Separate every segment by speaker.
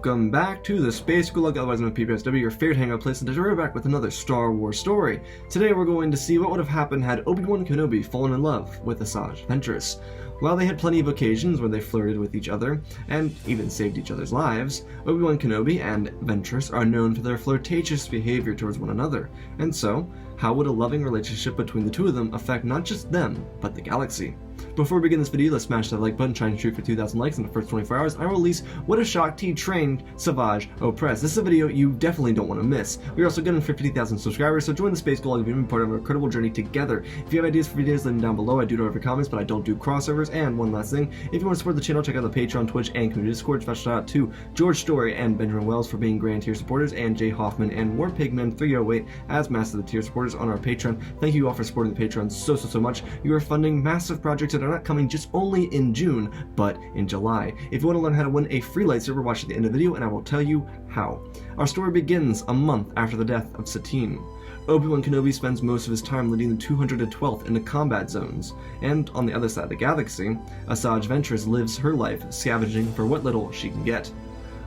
Speaker 1: Welcome back to the Space Gulag, otherwise known as PPSW, your favorite hangout place, and today we're back with another Star Wars story. Today we're going to see what would have happened had Obi-Wan Kenobi fallen in love with Asajj Ventress. While they had plenty of occasions where they flirted with each other, and even saved each other's lives, Obi-Wan Kenobi and Ventress are known for their flirtatious behavior towards one another, and so, how would a loving relationship between the two of them affect not just them, but the galaxy? Before we begin this video, let's smash that like button, try and shoot for 2,000 likes in the first 24 hours. I will release What a Shock T trained Asajj Ventress. This is a video you definitely don't want to miss. We're also getting 50,000 subscribers, so join the Space Gulag if you want to be part of our incredible journey together. If you have ideas for videos, leave them down below. I do know every comments, but I don't do crossovers. And one last thing, if you want to support the channel, check out the Patreon, Twitch, and community Discord. Special shout out to George Story and Benjamin Wells for being grand tier supporters, and Jay Hoffman and WarPigman308 as master of the tier supporters on our Patreon. Thank you all for supporting the Patreon so much. You are funding massive projects that are not coming just only in June, but in July. If you want to learn how to win a free lightsaber, watch at the end of the video and I will tell you how. Our story begins a month after the death of Satine. Obi-Wan Kenobi spends most of his time leading the 212th into combat zones, and on the other side of the galaxy, Asajj Ventress lives her life scavenging for what little she can get.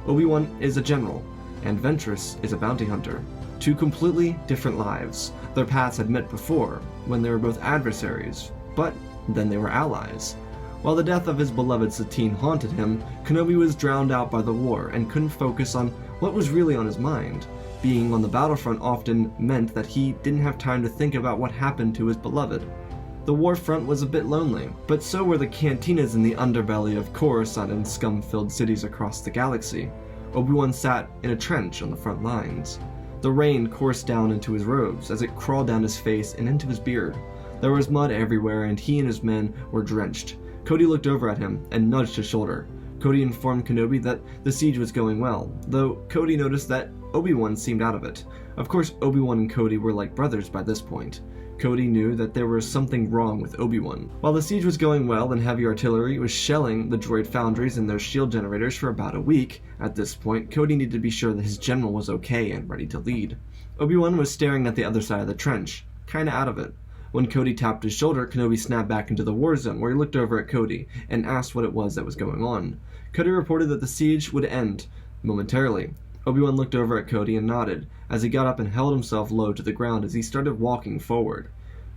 Speaker 1: Obi-Wan is a general, and Ventress is a bounty hunter. Two completely different lives. Their paths had met before, when they were both adversaries, but then they were allies. While the death of his beloved Satine haunted him, Kenobi was drowned out by the war and couldn't focus on what was really on his mind. Being on the battlefront often meant that he didn't have time to think about what happened to his beloved. The war front was a bit lonely, but so were the cantinas in the underbelly of Coruscant and scum-filled cities across the galaxy. Obi-Wan sat in a trench on the front lines. The rain coursed down into his robes as it crawled down his face and into his beard. There was mud everywhere and he and his men were drenched. Cody looked over at him and nudged his shoulder. Cody informed Kenobi that the siege was going well, though Cody noticed that Obi-Wan seemed out of it. Of course, Obi-Wan and Cody were like brothers by this point. Cody knew that there was something wrong with Obi-Wan. While the siege was going well and heavy artillery was shelling the droid foundries and their shield generators for about a week, at this point, Cody needed to be sure that his general was okay and ready to lead. Obi-Wan was staring at the other side of the trench, kinda out of it. When Cody tapped his shoulder, Kenobi snapped back into the war zone, where he looked over at Cody and asked what it was that was going on. Cody reported that the siege would end momentarily. Obi-Wan looked over at Cody and nodded, as he got up and held himself low to the ground as he started walking forward.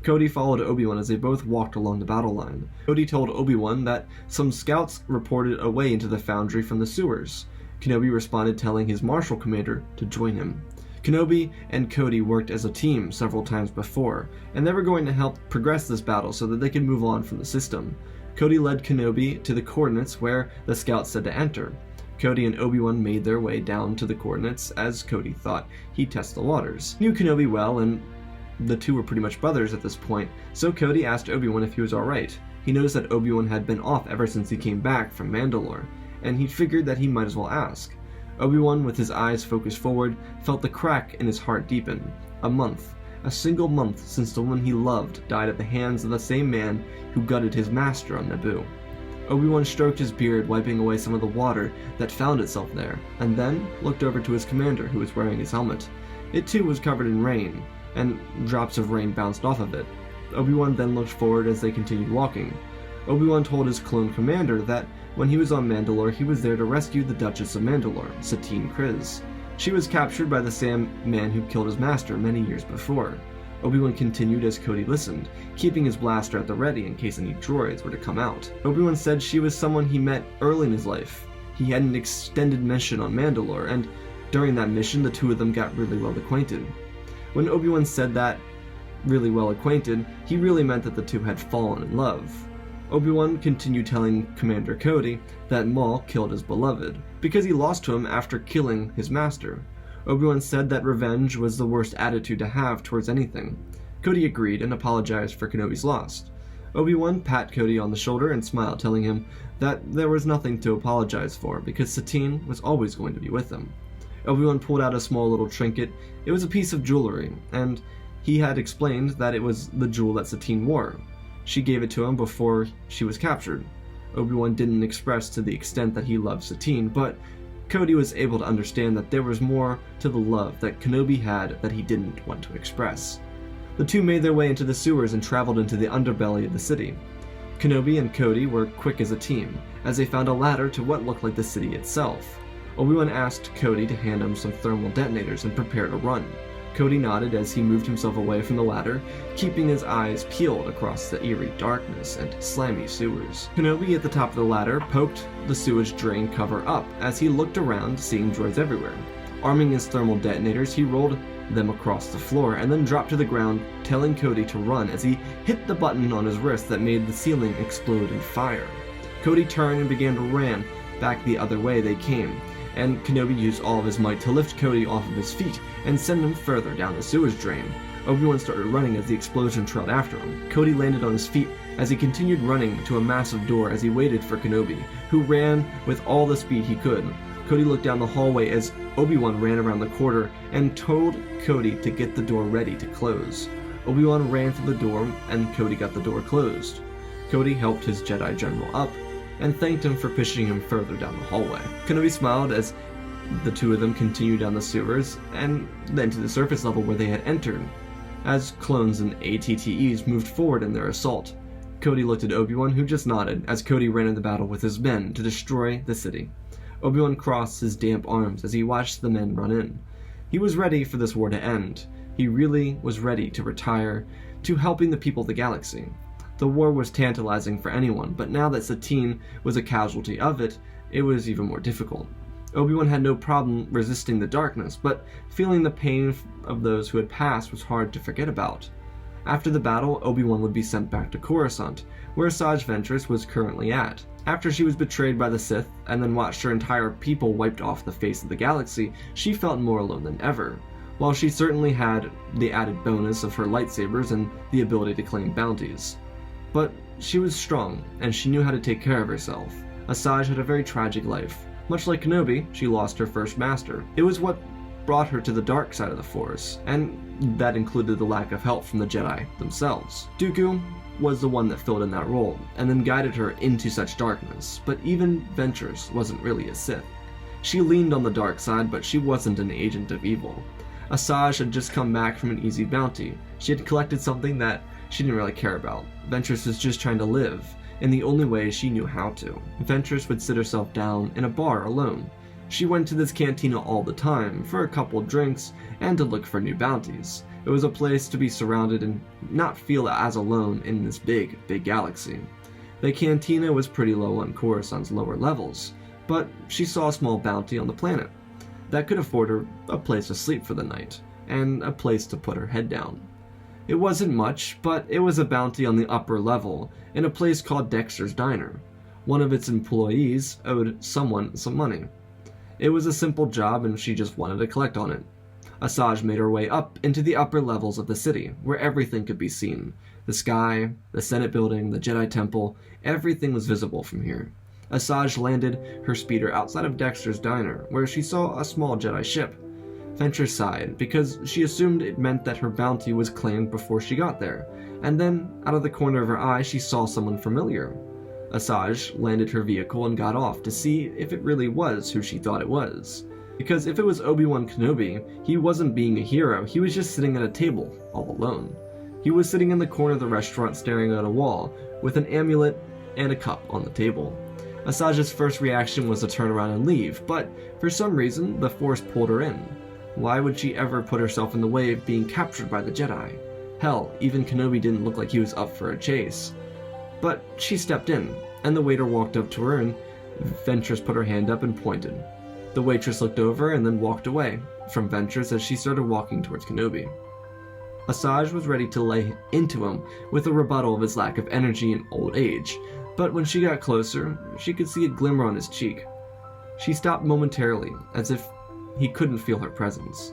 Speaker 1: Cody followed Obi-Wan as they both walked along the battle line. Cody told Obi-Wan that some scouts reported a way into the foundry from the sewers. Kenobi responded telling his marshal commander to join him. Kenobi and Cody worked as a team several times before, and they were going to help progress this battle so that they could move on from the system. Cody led Kenobi to the coordinates where the scouts said to enter. Cody and Obi-Wan made their way down to the coordinates as Cody thought he'd test the waters. He knew Kenobi well, and the two were pretty much brothers at this point, so Cody asked Obi-Wan if he was alright. He noticed that Obi-Wan had been off ever since he came back from Mandalore, and he figured that he might as well ask. Obi-Wan, with his eyes focused forward, felt the crack in his heart deepen. A single month since the woman he loved died at the hands of the same man who gutted his master on Naboo. Obi-Wan stroked his beard, wiping away some of the water that found itself there, and then looked over to his commander, who was wearing his helmet. It too was covered in rain, and drops of rain bounced off of it. Obi-Wan then looked forward as they continued walking. Obi-Wan told his clone commander that when he was on Mandalore, he was there to rescue the Duchess of Mandalore, Satine Kryze. She was captured by the same man who killed his master many years before. Obi-Wan continued as Cody listened, keeping his blaster at the ready in case any droids were to come out. Obi-Wan said she was someone he met early in his life. He had an extended mission on Mandalore, and during that mission, the two of them got really well acquainted. When Obi-Wan said that, really well acquainted, he really meant that the two had fallen in love. Obi-Wan continued telling Commander Cody that Maul killed his beloved, because he lost to him after killing his master. Obi-Wan said that revenge was the worst attitude to have towards anything. Cody agreed and apologized for Kenobi's loss. Obi-Wan patted Cody on the shoulder and smiled, telling him that there was nothing to apologize for, because Satine was always going to be with him. Obi-Wan pulled out a small little trinket. It was a piece of jewelry, and he had explained that it was the jewel that Satine wore. She gave it to him before she was captured. Obi-Wan didn't express to the extent that he loved Satine, but Cody was able to understand that there was more to the love that Kenobi had that he didn't want to express. The two made their way into the sewers and traveled into the underbelly of the city. Kenobi and Cody were quick as a team, as they found a ladder to what looked like the city itself. Obi-Wan asked Cody to hand him some thermal detonators and prepare to run. Cody nodded as he moved himself away from the ladder, keeping his eyes peeled across the eerie darkness and slimy sewers. Kenobi at the top of the ladder poked the sewage drain cover up as he looked around, seeing droids everywhere. Arming his thermal detonators, he rolled them across the floor and then dropped to the ground, telling Cody to run as he hit the button on his wrist that made the ceiling explode in fire. Cody turned and began to ran back the other way they came, and Kenobi used all of his might to lift Cody off of his feet and send him further down the sewage drain. Obi-Wan started running as the explosion trailed after him. Cody landed on his feet as he continued running to a massive door as he waited for Kenobi, who ran with all the speed he could. Cody looked down the hallway as Obi-Wan ran around the corner and told Cody to get the door ready to close. Obi-Wan ran through the door and Cody got the door closed. Cody helped his Jedi General up and thanked him for pushing him further down the hallway. Kenobi smiled as the two of them continued down the sewers and then to the surface level where they had entered. As clones and ATTEs moved forward in their assault, Cody looked at Obi-Wan, who just nodded as Cody ran into battle with his men to destroy the city. Obi-Wan crossed his damp arms as he watched the men run in. He was ready for this war to end. He really was ready to retire to helping the people of the galaxy. The war was tantalizing for anyone, but now that Satine was a casualty of it, it was even more difficult. Obi-Wan had no problem resisting the darkness, but feeling the pain of those who had passed was hard to forget about. After the battle, Obi-Wan would be sent back to Coruscant, where Asajj Ventress was currently at. After she was betrayed by the Sith, and then watched her entire people wiped off the face of the galaxy, she felt more alone than ever. While she certainly had the added bonus of her lightsabers and the ability to claim bounties. But she was strong, and she knew how to take care of herself. Asajj had a very tragic life. Much like Kenobi, she lost her first master. It was what brought her to the dark side of the Force, and that included the lack of help from the Jedi themselves. Dooku was the one that filled in that role, and then guided her into such darkness, but even Ventress wasn't really a Sith. She leaned on the dark side, but she wasn't an agent of evil. Asajj had just come back from an easy bounty. She had collected something that she didn't really care about. Ventress was just trying to live, in the only way she knew how to. Ventress would sit herself down in a bar alone. She went to this cantina all the time, for a couple drinks, and to look for new bounties. It was a place to be surrounded and not feel as alone in this big, big galaxy. The cantina was pretty low on Coruscant's lower levels, but she saw a small bounty on the planet that could afford her a place to sleep for the night, and a place to put her head down. It wasn't much, but it was a bounty on the upper level, in a place called Dexter's Diner. One of its employees owed someone some money. It was a simple job and she just wanted to collect on it. Asajj made her way up into the upper levels of the city, where everything could be seen. The sky, the Senate building, the Jedi Temple, everything was visible from here. Asajj landed her speeder outside of Dexter's Diner, where she saw a small Jedi ship. Ventress sighed, because she assumed it meant that her bounty was claimed before she got there, and then, out of the corner of her eye, she saw someone familiar. Asajj landed her vehicle and got off to see if it really was who she thought it was. Because if it was Obi-Wan Kenobi, he wasn't being a hero, he was just sitting at a table, all alone. He was sitting in the corner of the restaurant staring at a wall, with an amulet and a cup on the table. Asajj's first reaction was to turn around and leave, but for some reason, the Force pulled her in. Why would she ever put herself in the way of being captured by the Jedi? Hell, even Kenobi didn't look like he was up for a chase. But she stepped in, and the waiter walked up to her, and Ventress put her hand up and pointed. The waitress looked over and then walked away from Ventress as she started walking towards Kenobi. Asajj was ready to lay into him with a rebuttal of his lack of energy and old age, but when she got closer, she could see a glimmer on his cheek. She stopped momentarily, as if he couldn't feel her presence.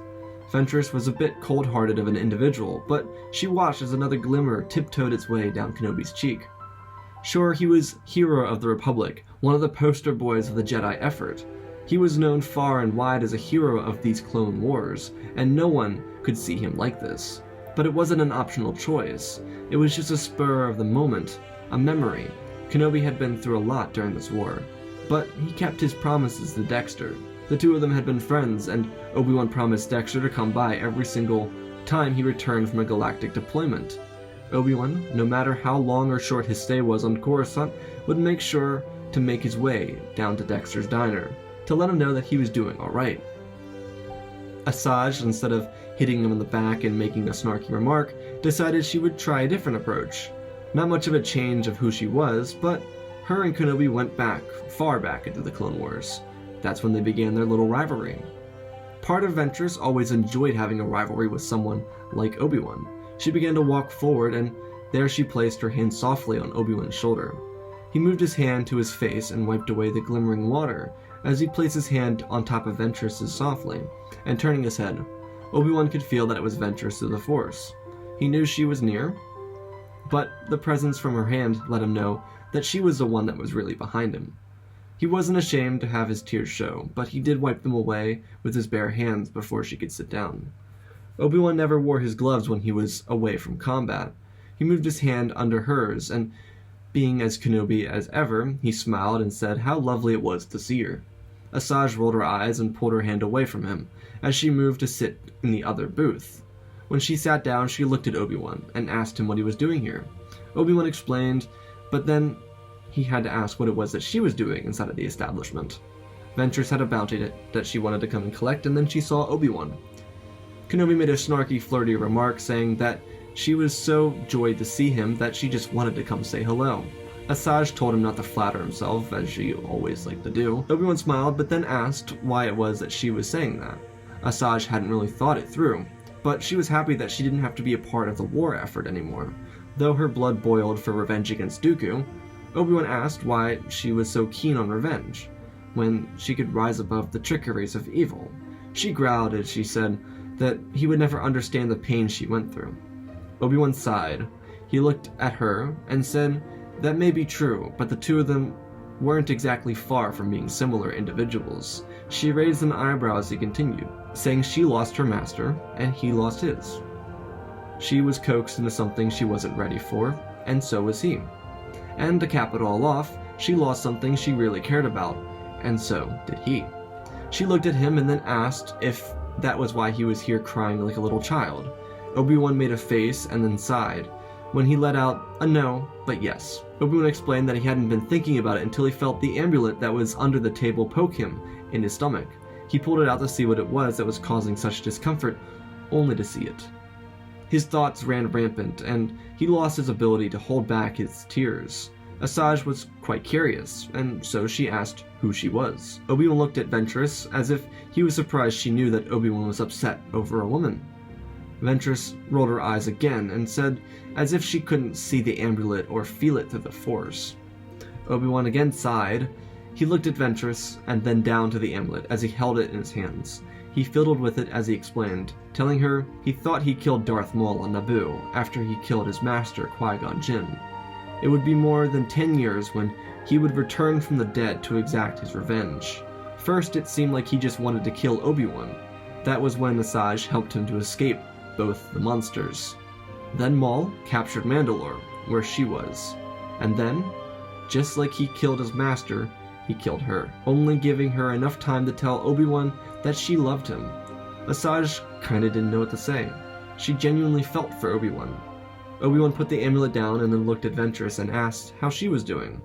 Speaker 1: Ventress was a bit cold-hearted of an individual, but she watched as another glimmer tiptoed its way down Kenobi's cheek. Sure, he was hero of the Republic, one of the poster boys of the Jedi effort. He was known far and wide as a hero of these clone wars, and no one could see him like this. But it wasn't an optional choice. It was just a spur of the moment, a memory. Kenobi had been through a lot during this war, but he kept his promises to Dexter. The two of them had been friends, and Obi-Wan promised Dexter to come by every single time he returned from a galactic deployment. Obi-Wan, no matter how long or short his stay was on Coruscant, would make sure to make his way down to Dexter's Diner, to let him know that he was doing alright. Asajj, instead of hitting him in the back and making a snarky remark, decided she would try a different approach. Not much of a change of who she was, but her and Kenobi went back, far back into the Clone Wars. That's when they began their little rivalry. Part of Ventress always enjoyed having a rivalry with someone like Obi-Wan. She began to walk forward, and there she placed her hand softly on Obi-Wan's shoulder. He moved his hand to his face and wiped away the glimmering water, as he placed his hand on top of Ventress's softly, and turning his head, Obi-Wan could feel that it was Ventress of the Force. He knew she was near, but the presence from her hand let him know that she was the one that was really behind him. He wasn't ashamed to have his tears show, but he did wipe them away with his bare hands before she could sit down. Obi-Wan never wore his gloves when he was away from combat. He moved his hand under hers, and being as Kenobi as ever, he smiled and said how lovely it was to see her. Asajj rolled her eyes and pulled her hand away from him, as she moved to sit in the other booth. When she sat down, she looked at Obi-Wan and asked him what he was doing here. Obi-Wan explained, but then he had to ask what it was that she was doing inside of the establishment. Ventress had a bounty that she wanted to come and collect, and then she saw Obi-Wan. Kenobi made a snarky, flirty remark saying that she was so joyed to see him that she just wanted to come say hello. Asajj told him not to flatter himself, as she always liked to do. Obi-Wan smiled, but then asked why it was that she was saying that. Asajj hadn't really thought it through, but she was happy that she didn't have to be a part of the war effort anymore. Though her blood boiled for revenge against Dooku, Obi-Wan asked why she was so keen on revenge, when she could rise above the trickeries of evil. She growled as she said that he would never understand the pain she went through. Obi-Wan sighed. He looked at her and said that may be true, but the two of them weren't exactly far from being similar individuals. She raised an eyebrow as he continued, saying she lost her master and he lost his. She was coaxed into something she wasn't ready for, and so was he. And to cap it all off, she lost something she really cared about, and so did he. She looked at him and then asked if that was why he was here crying like a little child. Obi-Wan made a face and then sighed, when he let out a no, but yes. Obi-Wan explained that he hadn't been thinking about it until he felt the amulet that was under the table poke him in his stomach. He pulled it out to see what it was that was causing such discomfort, only to see it. His thoughts ran rampant, and he lost his ability to hold back his tears. Asajj was quite curious, and so she asked who she was. Obi-Wan looked at Ventress as if he was surprised she knew that Obi-Wan was upset over a woman. Ventress rolled her eyes again and said, as if she couldn't see the amulet or feel it through the Force. Obi-Wan again sighed. He looked at Ventress and then down to the amulet as he held it in his hands. He fiddled with it as he explained, telling her he thought he killed Darth Maul on Naboo after he killed his master Qui-Gon Jinn. It would be more than 10 years when he would return from the dead to exact his revenge. First, it seemed like he just wanted to kill Obi-Wan. That was when Asajj helped him to escape both the monsters. Then Maul captured Mandalore, where she was. And then, just like he killed his master, he killed her, only giving her enough time to tell Obi-Wan that she loved him. Asajj kinda didn't know what to say. She genuinely felt for Obi-Wan. Obi-Wan put the amulet down and then looked at Ventress and asked how she was doing.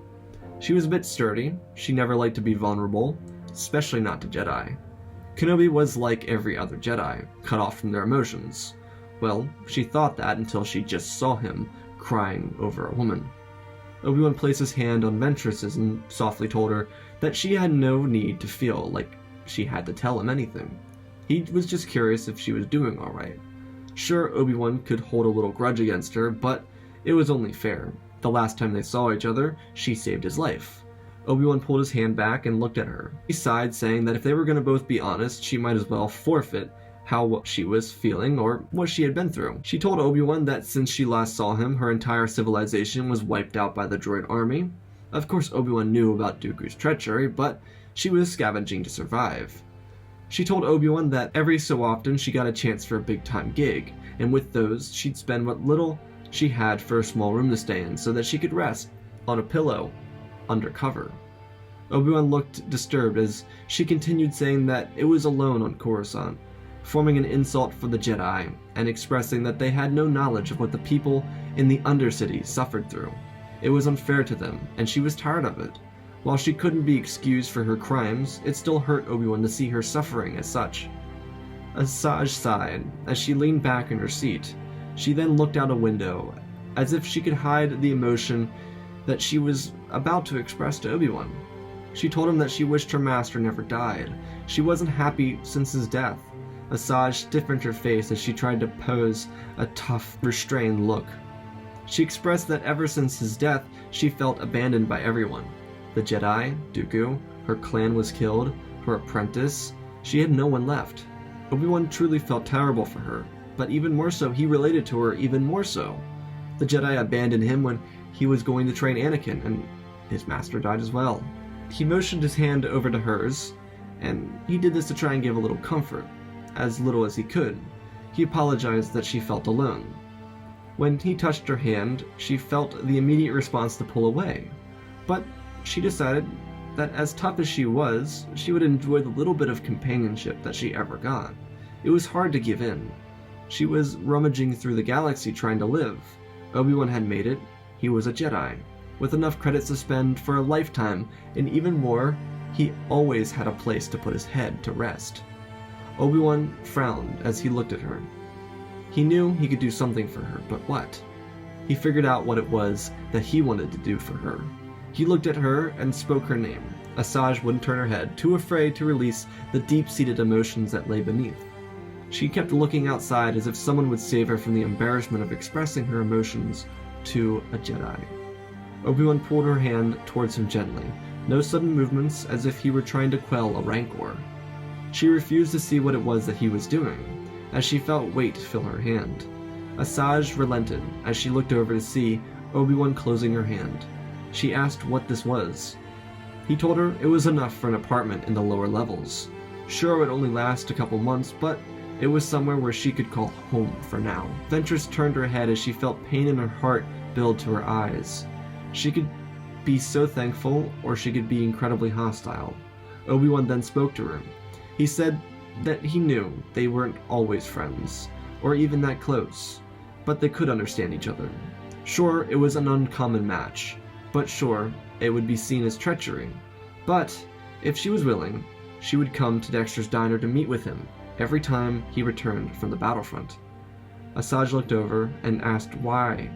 Speaker 1: She was a bit sturdy. She never liked to be vulnerable, especially not to Jedi. Kenobi was like every other Jedi, cut off from their emotions. Well, she thought that until she just saw him crying over a woman. Obi-Wan placed his hand on Ventress's and softly told her that she had no need to feel like she had to tell him anything. He was just curious if she was doing alright. Sure, Obi-Wan could hold a little grudge against her, but it was only fair. The last time they saw each other, she saved his life. Obi-Wan pulled his hand back and looked at her. He sighed, saying that if they were going to both be honest, she might as well forfeit how she was feeling or what she had been through. She told Obi-Wan that since she last saw him, her entire civilization was wiped out by the droid army. Of course, Obi-Wan knew about Dooku's treachery, but she was scavenging to survive. She told Obi-Wan that every so often she got a chance for a big-time gig, and with those, she'd spend what little she had for a small room to stay in so that she could rest on a pillow under cover. Obi-Wan looked disturbed as she continued, saying that it was alone on Coruscant, forming an insult for the Jedi and expressing that they had no knowledge of what the people in the Undercity suffered through. It was unfair to them, and she was tired of it. While she couldn't be excused for her crimes, it still hurt Obi-Wan to see her suffering as such. Asajj sighed as she leaned back in her seat. She then looked out a window, as if she could hide the emotion that she was about to express to Obi-Wan. She told him that she wished her master never died. She wasn't happy since his death. Asajj stiffened her face as she tried to pose a tough, restrained look. She expressed that ever since his death, she felt abandoned by everyone. The Jedi, Dooku, her clan was killed, her apprentice, she had no one left. Obi-Wan truly felt terrible for her, but even more so, he related to her even more so. The Jedi abandoned him when he was going to train Anakin, and his master died as well. He motioned his hand over to hers, and he did this to try and give a little comfort, as little as he could. He apologized that she felt alone. When he touched her hand, she felt the immediate response to pull away, but she decided that as tough as she was, she would enjoy the little bit of companionship that she ever got. It was hard to give in. She was rummaging through the galaxy trying to live. Obi-Wan had made it. He was a Jedi, with enough credits to spend for a lifetime, and even more, he always had a place to put his head to rest. Obi-Wan frowned as he looked at her. He knew he could do something for her, but what? He figured out what it was that he wanted to do for her. He looked at her and spoke her name. Asajj wouldn't turn her head, too afraid to release the deep-seated emotions that lay beneath. She kept looking outside as if someone would save her from the embarrassment of expressing her emotions to a Jedi. Obi-Wan pulled her hand towards him gently, no sudden movements, as if he were trying to quell a rancor. She refused to see what it was that he was doing, as she felt weight fill her hand. Asajj relented as she looked over to see Obi-Wan closing her hand. She asked what this was. He told her it was enough for an apartment in the lower levels. Sure, it would only last a couple months, but it was somewhere where she could call home for now. Ventress turned her head as she felt pain in her heart build to her eyes. She could be so thankful, or she could be incredibly hostile. Obi-Wan then spoke to her. He said that he knew they weren't always friends, or even that close, but they could understand each other. Sure, it was an uncommon match, but sure, it would be seen as treachery. But if she was willing, she would come to Dexter's diner to meet with him every time he returned from the battlefront. Asajj looked over and asked why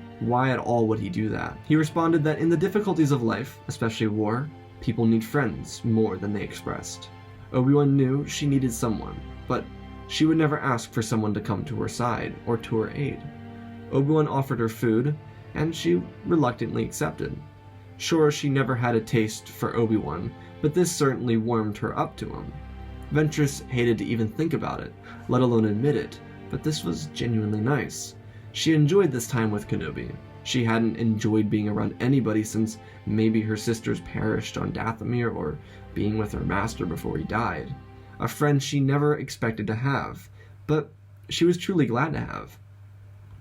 Speaker 1: at all would he do that? He responded that in the difficulties of life, especially war, people need friends more than they expressed. Obi-Wan knew she needed someone, but she would never ask for someone to come to her side or to her aid. Obi-Wan offered her food, and she reluctantly accepted. Sure, she never had a taste for Obi-Wan, but this certainly warmed her up to him. Ventress hated to even think about it, let alone admit it, but this was genuinely nice. She enjoyed this time with Kenobi. She hadn't enjoyed being around anybody since maybe her sisters perished on Dathomir or being with her master before he died. A friend she never expected to have, but she was truly glad to have.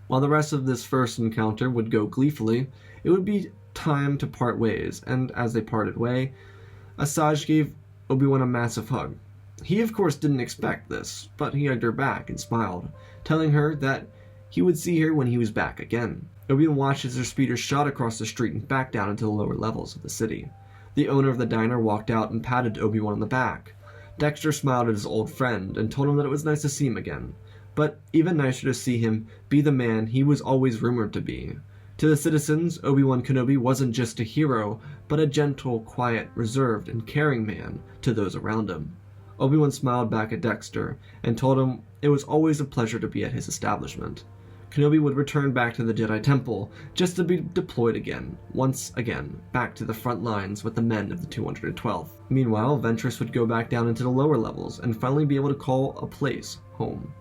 Speaker 1: While the rest of this first encounter would go gleefully, it would be time to part ways, and as they parted way, Asajj gave Obi-Wan a massive hug. He of course didn't expect this, but he hugged her back and smiled, telling her that he would see her when he was back again. Obi-Wan watched as their speeder shot across the street and back down into the lower levels of the city. The owner of the diner walked out and patted Obi-Wan on the back. Dexter smiled at his old friend and told him that it was nice to see him again, but even nicer to see him be the man he was always rumored to be. To the citizens, Obi-Wan Kenobi wasn't just a hero, but a gentle, quiet, reserved, and caring man to those around him. Obi-Wan smiled back at Dexter and told him it was always a pleasure to be at his establishment. Kenobi would return back to the Jedi Temple, just to be deployed again, once again, back to the front lines with the men of the 212th. Meanwhile, Ventress would go back down into the lower levels and finally be able to call a place home.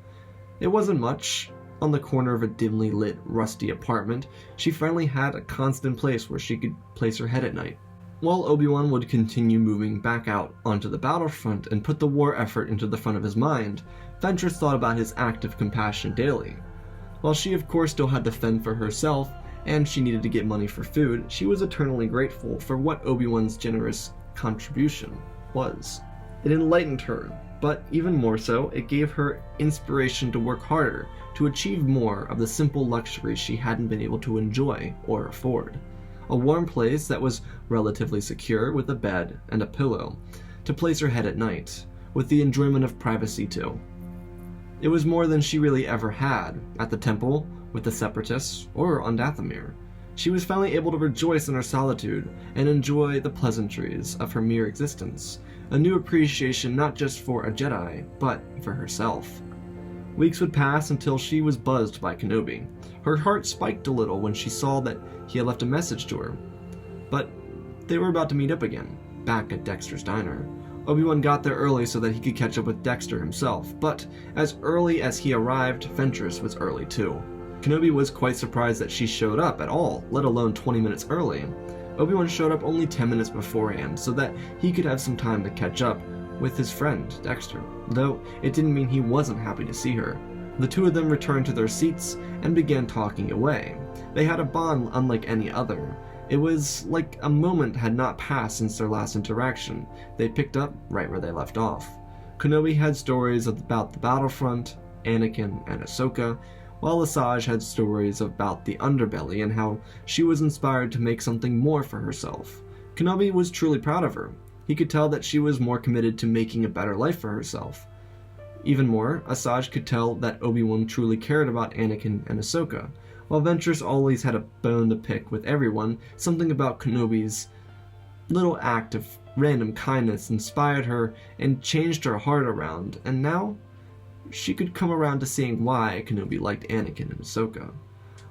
Speaker 1: It wasn't much. On the corner of a dimly lit, rusty apartment, she finally had a constant place where she could place her head at night. While Obi-Wan would continue moving back out onto the battlefront and put the war effort into the front of his mind, Ventress thought about his act of compassion daily. While she of course still had to fend for herself, and she needed to get money for food, she was eternally grateful for what Obi-Wan's generous contribution was. It enlightened her, but even more so, it gave her inspiration to work harder, to achieve more of the simple luxuries she hadn't been able to enjoy or afford. a warm place that was relatively secure with a bed and a pillow to place her head at night, with the enjoyment of privacy too. It was more than she really ever had at the temple, with the Separatists, or on Dathomir. She was finally able to rejoice in her solitude and enjoy the pleasantries of her mere existence, a new appreciation not just for a Jedi, but for herself. Weeks would pass until she was buzzed by Kenobi. Her heart spiked a little when she saw that he had left a message to her. But they were about to meet up again, back at Dexter's diner. Obi-Wan got there early so that he could catch up with Dexter himself, but as early as he arrived, Ventress was early too. Kenobi was quite surprised that she showed up at all, let alone 20 minutes early. Obi-Wan showed up only 10 minutes beforehand so that he could have some time to catch up with his friend, Dexter, though it didn't mean he wasn't happy to see her. The two of them returned to their seats and began talking away. They had a bond unlike any other. It was like a moment had not passed since their last interaction. They picked up right where they left off. Kenobi had stories about the battlefront, Anakin, and Ahsoka, while Asajj had stories about the underbelly and how she was inspired to make something more for herself. Kenobi was truly proud of her. He could tell that she was more committed to making a better life for herself. Even more, Asajj could tell that Obi-Wan truly cared about Anakin and Ahsoka. While Ventress always had a bone to pick with everyone, something about Kenobi's little act of random kindness inspired her and changed her heart around, and now she could come around to seeing why Kenobi liked Anakin and Ahsoka.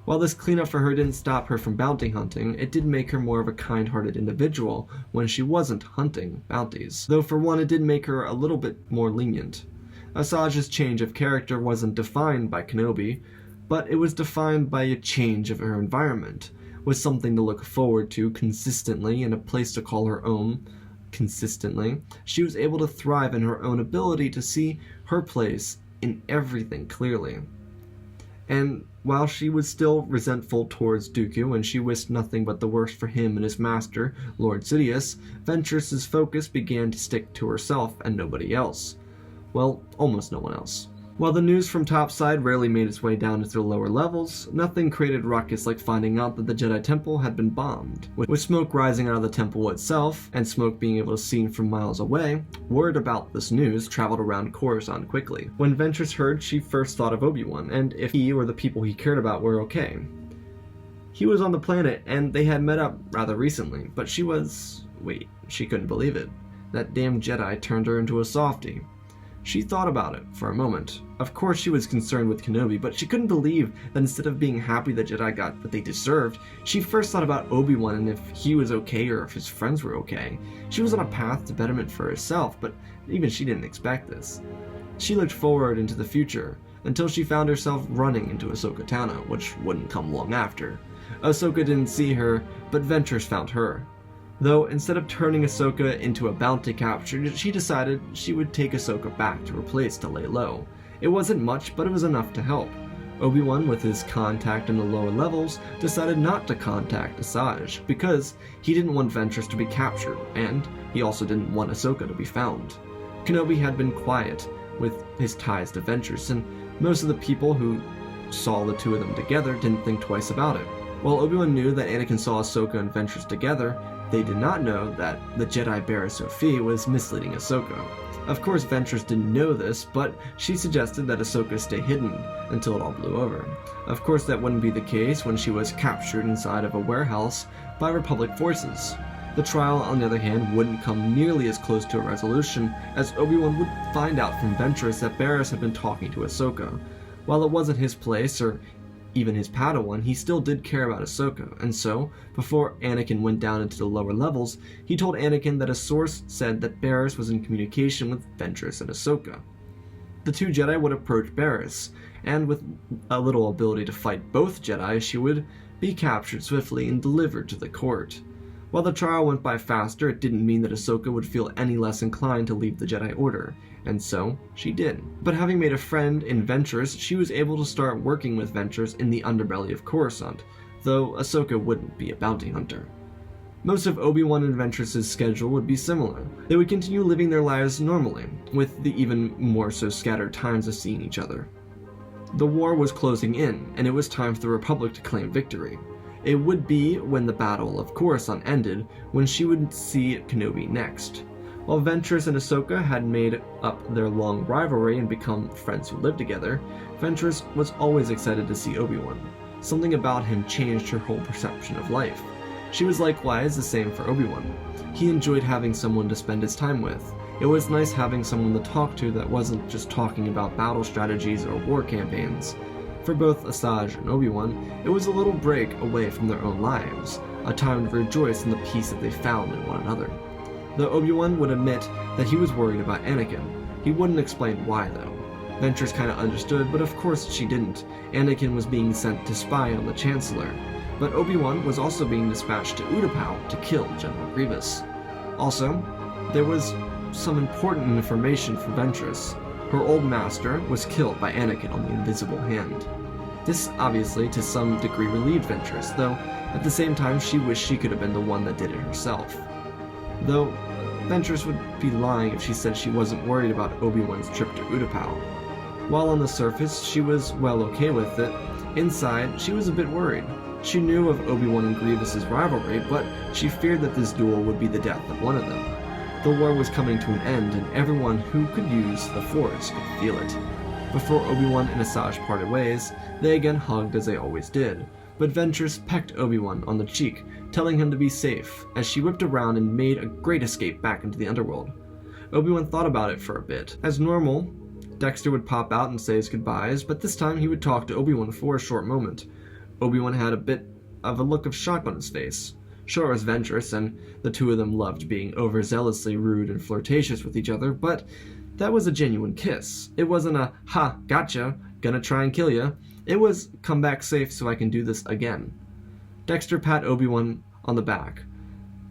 Speaker 1: While this cleanup for her didn't stop her from bounty hunting, it did make her more of a kind-hearted individual when she wasn't hunting bounties. Though for one, it did make her a little bit more lenient. Asajj's change of character wasn't defined by Kenobi, but it was defined by a change of her environment, with something to look forward to consistently and a place to call her own consistently. She was able to thrive in her own ability to see her place in everything clearly. And while she was still resentful towards Dooku and she wished nothing but the worst for him and his master, Lord Sidious, Ventress's focus began to stick to herself and nobody else. Well, almost no one else. While the news from topside rarely made its way down into the lower levels, nothing created ruckus like finding out that the Jedi Temple had been bombed. With smoke rising out of the temple itself, and smoke being able to be seen from miles away, word about this news traveled around Coruscant quickly. When Ventress heard, she first thought of Obi-Wan, and if he or the people he cared about were okay. He was on the planet, and they had met up rather recently, but she couldn't believe it. That damn Jedi turned her into a softie. She thought about it for a moment. Of course she was concerned with Kenobi, but she couldn't believe that instead of being happy the Jedi got what they deserved, she first thought about Obi-Wan and if he was okay or if his friends were okay. She was on a path to betterment for herself, but even she didn't expect this. She looked forward into the future, until she found herself running into Ahsoka Tano, which wouldn't come long after. Ahsoka didn't see her, but Ventress found her. Though, instead of turning Ahsoka into a bounty capture, she decided she would take Ahsoka back to her place to lay low. It wasn't much, but it was enough to help. Obi-Wan, with his contact in the lower levels, decided not to contact Asajj, because he didn't want Ventress to be captured, and he also didn't want Ahsoka to be found. Kenobi had been quiet with his ties to Ventress, and most of the people who saw the two of them together didn't think twice about it. While Obi-Wan knew that Anakin saw Ahsoka and Ventress together, they did not know that the Jedi Barriss Sophie was misleading Ahsoka. Of course, Ventress didn't know this, but she suggested that Ahsoka stay hidden until it all blew over. Of course, that wouldn't be the case when she was captured inside of a warehouse by Republic forces. The trial, on the other hand, wouldn't come nearly as close to a resolution, as Obi-Wan would find out from Ventress that Barriss had been talking to Ahsoka. While it wasn't his place, or even his Padawan, he still did care about Ahsoka, and so, before Anakin went down into the lower levels, he told Anakin that a source said that Barriss was in communication with Ventress and Ahsoka. The two Jedi would approach Barriss, and with a little ability to fight both Jedi, she would be captured swiftly and delivered to the court. While the trial went by faster, it didn't mean that Ahsoka would feel any less inclined to leave the Jedi Order, and so she did. But having made a friend in Ventress, she was able to start working with Ventress in the underbelly of Coruscant, though Ahsoka wouldn't be a bounty hunter. Most of Obi-Wan and Ventress's schedule would be similar. They would continue living their lives normally, with the even more so scattered times of seeing each other. The war was closing in, and it was time for the Republic to claim victory. It would be when the Battle of Coruscant ended when she would see Kenobi next. While Ventress and Ahsoka had made up their long rivalry and become friends who lived together, Ventress was always excited to see Obi-Wan. Something about him changed her whole perception of life. She was likewise the same for Obi-Wan. He enjoyed having someone to spend his time with. It was nice having someone to talk to that wasn't just talking about battle strategies or war campaigns. For both Asajj and Obi-Wan, it was a little break away from their own lives, a time to rejoice in the peace that they found in one another. Though Obi-Wan would admit that he was worried about Anakin, he wouldn't explain why though. Ventress kinda understood, but of course she didn't. Anakin was being sent to spy on the Chancellor. But Obi-Wan was also being dispatched to Utapau to kill General Grievous. Also, there was some important information for Ventress. Her old master was killed by Anakin on the Invisible Hand. This obviously to some degree relieved Ventress, though at the same time she wished she could have been the one that did it herself. Though Ventress would be lying if she said she wasn't worried about Obi-Wan's trip to Utapau. While on the surface she was well okay with it, inside she was a bit worried. She knew of Obi-Wan and Grievous's rivalry, but she feared that this duel would be the death of one of them. The war was coming to an end, and everyone who could use the Force could feel it. Before Obi-Wan and Asajj parted ways, they again hugged as they always did, but Ventress pecked Obi-Wan on the cheek, telling him to be safe, as she whipped around and made a great escape back into the underworld. Obi-Wan thought about it for a bit. As normal, Dexter would pop out and say his goodbyes, but this time he would talk to Obi-Wan for a short moment. Obi-Wan had a bit of a look of shock on his face. Sure, it was Ventress, and the two of them loved being overzealously rude and flirtatious with each other, but that was a genuine kiss. It wasn't a, ha, gotcha, gonna try and kill ya. It was, come back safe so I can do this again. Dexter pat Obi-Wan on the back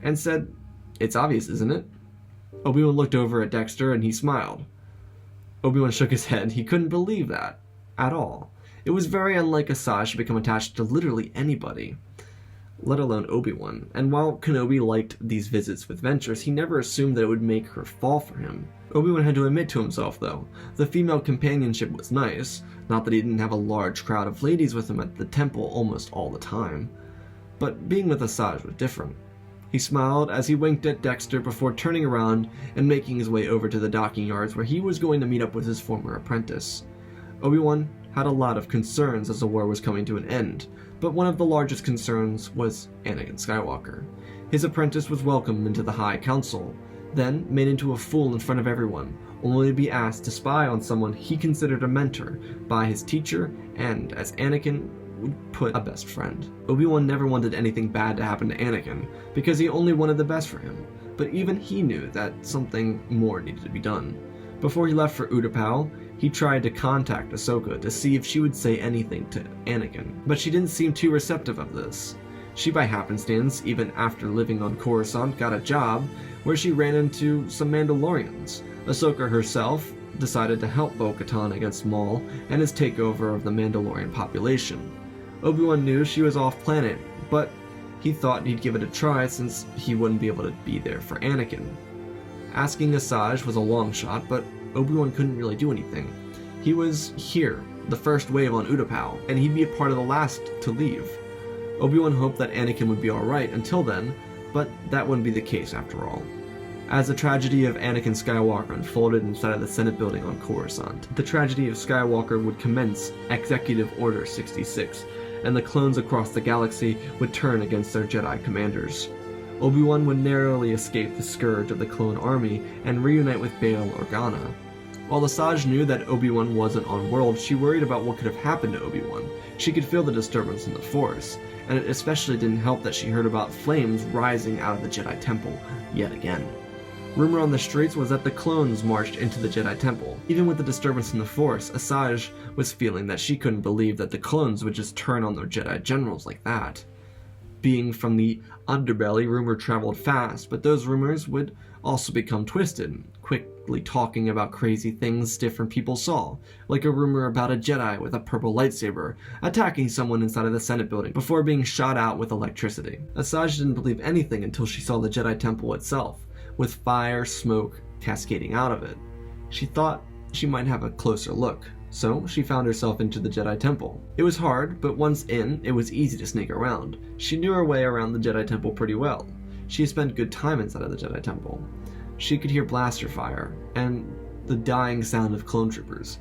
Speaker 1: and said, it's obvious, isn't it? Obi-Wan looked over at Dexter and he smiled. Obi-Wan shook his head. He couldn't believe that at all. It was very unlike Asajj to become attached to literally anybody, let alone Obi-Wan. And while Kenobi liked these visits with Ventress, he never assumed that it would make her fall for him. Obi-Wan had to admit to himself, though, the female companionship was nice, not that he didn't have a large crowd of ladies with him at the temple almost all the time. But being with Asajj was different. He smiled as he winked at Dexter before turning around and making his way over to the docking yards where he was going to meet up with his former apprentice. Obi-Wan had a lot of concerns as the war was coming to an end, but one of the largest concerns was Anakin Skywalker. His apprentice was welcomed into the High Council, then made into a fool in front of everyone, only to be asked to spy on someone he considered a mentor by his teacher and, as Anakin would put, a best friend. Obi-Wan never wanted anything bad to happen to Anakin, because he only wanted the best for him, but even he knew that something more needed to be done. Before he left for Utapau, he tried to contact Ahsoka to see if she would say anything to Anakin, but she didn't seem too receptive of this. She, by happenstance, even after living on Coruscant, got a job where she ran into some Mandalorians. Ahsoka herself decided to help Bo-Katan against Maul and his takeover of the Mandalorian population. Obi-Wan knew she was off-planet, but he thought he'd give it a try since he wouldn't be able to be there for Anakin. Asking Asajj was a long shot, but Obi-Wan couldn't really do anything. He was here, the first wave on Utapau, and he'd be a part of the last to leave. Obi-Wan hoped that Anakin would be alright until then, but that wouldn't be the case after all. As the tragedy of Anakin Skywalker unfolded inside of the Senate building on Coruscant, the tragedy of Skywalker would commence Executive Order 66, and the clones across the galaxy would turn against their Jedi commanders. Obi-Wan would narrowly escape the scourge of the clone army and reunite with Bail Organa. While Asajj knew that Obi-Wan wasn't on world, she worried about what could have happened to Obi-Wan. She could feel the disturbance in the Force, and it especially didn't help that she heard about flames rising out of the Jedi Temple yet again. Rumor on the streets was that the clones marched into the Jedi Temple. Even with the disturbance in the Force, Asajj was feeling that she couldn't believe that the clones would just turn on their Jedi generals like that. Being from the underbelly, rumor traveled fast, but those rumors would also become twisted, quickly talking about crazy things different people saw, like a rumor about a Jedi with a purple lightsaber attacking someone inside of the Senate building before being shot out with electricity. Asajj didn't believe anything until she saw the Jedi Temple itself, with fire, smoke cascading out of it. She thought she might have a closer look, So she found herself into the Jedi Temple. It was hard, but once in, it was easy to sneak around. She knew her way around the Jedi Temple pretty well. She had spent good time inside of the Jedi Temple. She could hear blaster fire, and the dying sound of clone troopers.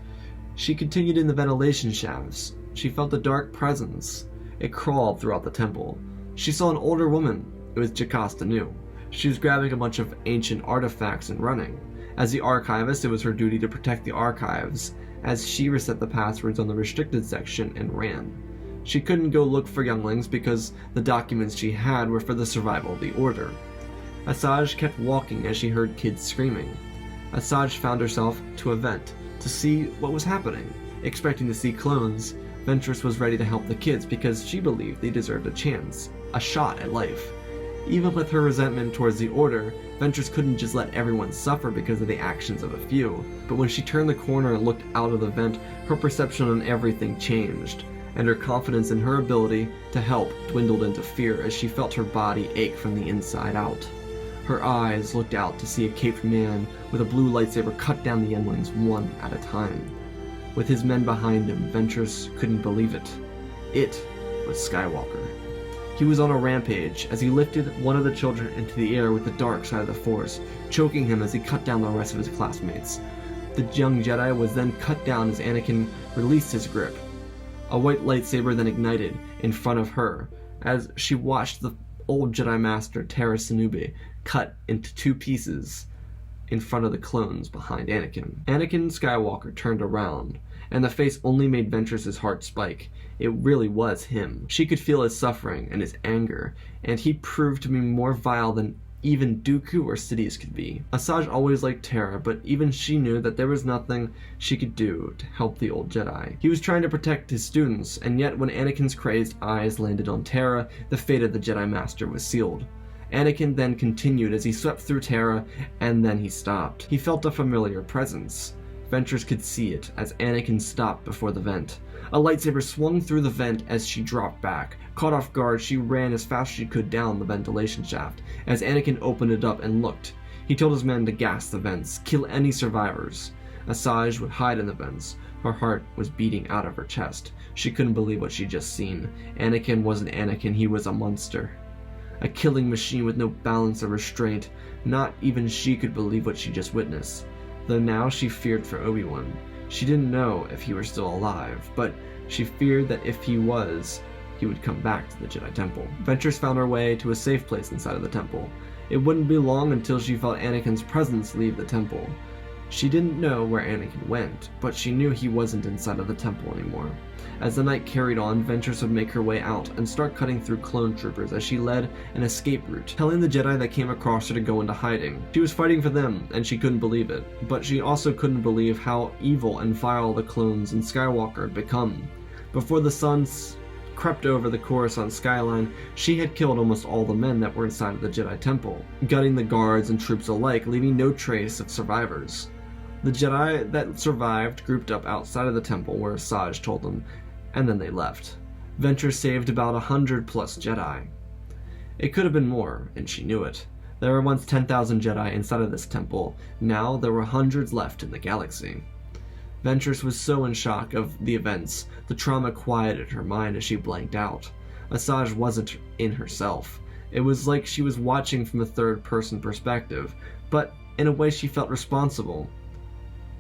Speaker 1: She continued in the ventilation shafts. She felt a dark presence. It crawled throughout the temple. She saw an older woman. It was Jocasta Nu. She was grabbing a bunch of ancient artifacts and running. As the archivist, it was her duty to protect the archives, as she reset the passwords on the restricted section and ran. She couldn't go look for younglings because the documents she had were for the survival of the Order. Asajj kept walking as she heard kids screaming. Asajj found herself to a vent to see what was happening. Expecting to see clones, Ventress was ready to help the kids because she believed they deserved a chance, a shot at life. Even with her resentment towards the Order, Ventress couldn't just let everyone suffer because of the actions of a few. But when she turned the corner and looked out of the vent, her perception on everything changed, and her confidence in her ability to help dwindled into fear as she felt her body ache from the inside out. Her eyes looked out to see a caped man with a blue lightsaber cut down the younglings one at a time. With his men behind him, Ventress couldn't believe it. It was Skywalker. He was on a rampage as he lifted one of the children into the air with the dark side of the Force, choking him as he cut down the rest of his classmates. The young Jedi was then cut down as Anakin released his grip. A white lightsaber then ignited in front of her as she watched the old Jedi Master Tera Sanubi cut into two pieces in front of the clones behind Anakin. Anakin Skywalker turned around, and the face only made Ventress's heart spike. It really was him. She could feel his suffering and his anger, and he proved to be more vile than even Dooku or Sidious could be. Asajj always liked Tera, but even she knew that there was nothing she could do to help the old Jedi. He was trying to protect his students, and yet when Anakin's crazed eyes landed on Tera, the fate of the Jedi Master was sealed. Anakin then continued as he swept through Tera, and then he stopped. He felt a familiar presence. Ventress could see it as Anakin stopped before the vent. A lightsaber swung through the vent as she dropped back. Caught off guard, she ran as fast as she could down the ventilation shaft as Anakin opened it up and looked. He told his men to gas the vents, kill any survivors. Asajj would hide in the vents. Her heart was beating out of her chest. She couldn't believe what she'd just seen. Anakin wasn't Anakin, he was a monster. A killing machine with no balance or restraint. Not even she could believe what she just witnessed. Though now she feared for Obi-Wan. She didn't know if he were still alive, but she feared that if he was, he would come back to the Jedi Temple. Ventress found her way to a safe place inside of the temple. It wouldn't be long until she felt Anakin's presence leave the temple. She didn't know where Anakin went, but she knew he wasn't inside of the temple anymore. As the night carried on, Ventress would make her way out and start cutting through clone troopers as she led an escape route, telling the Jedi that came across her to go into hiding. She was fighting for them, and she couldn't believe it, but she also couldn't believe how evil and vile the clones in Skywalker had become. Before the sun crept over the Coruscant skyline, she had killed almost all the men that were inside of the Jedi Temple, gutting the guards and troops alike, leaving no trace of survivors. The Jedi that survived grouped up outside of the temple where Asajj told them, and then they left. Ventress saved about 100 plus Jedi. It could have been more, and she knew it. There were once 10,000 Jedi inside of this temple. Now there were hundreds left in the galaxy. Ventress was so in shock of the events, the trauma quieted her mind as she blanked out. Asajj wasn't in herself. It was like she was watching from a third-person perspective, but in a way she felt responsible.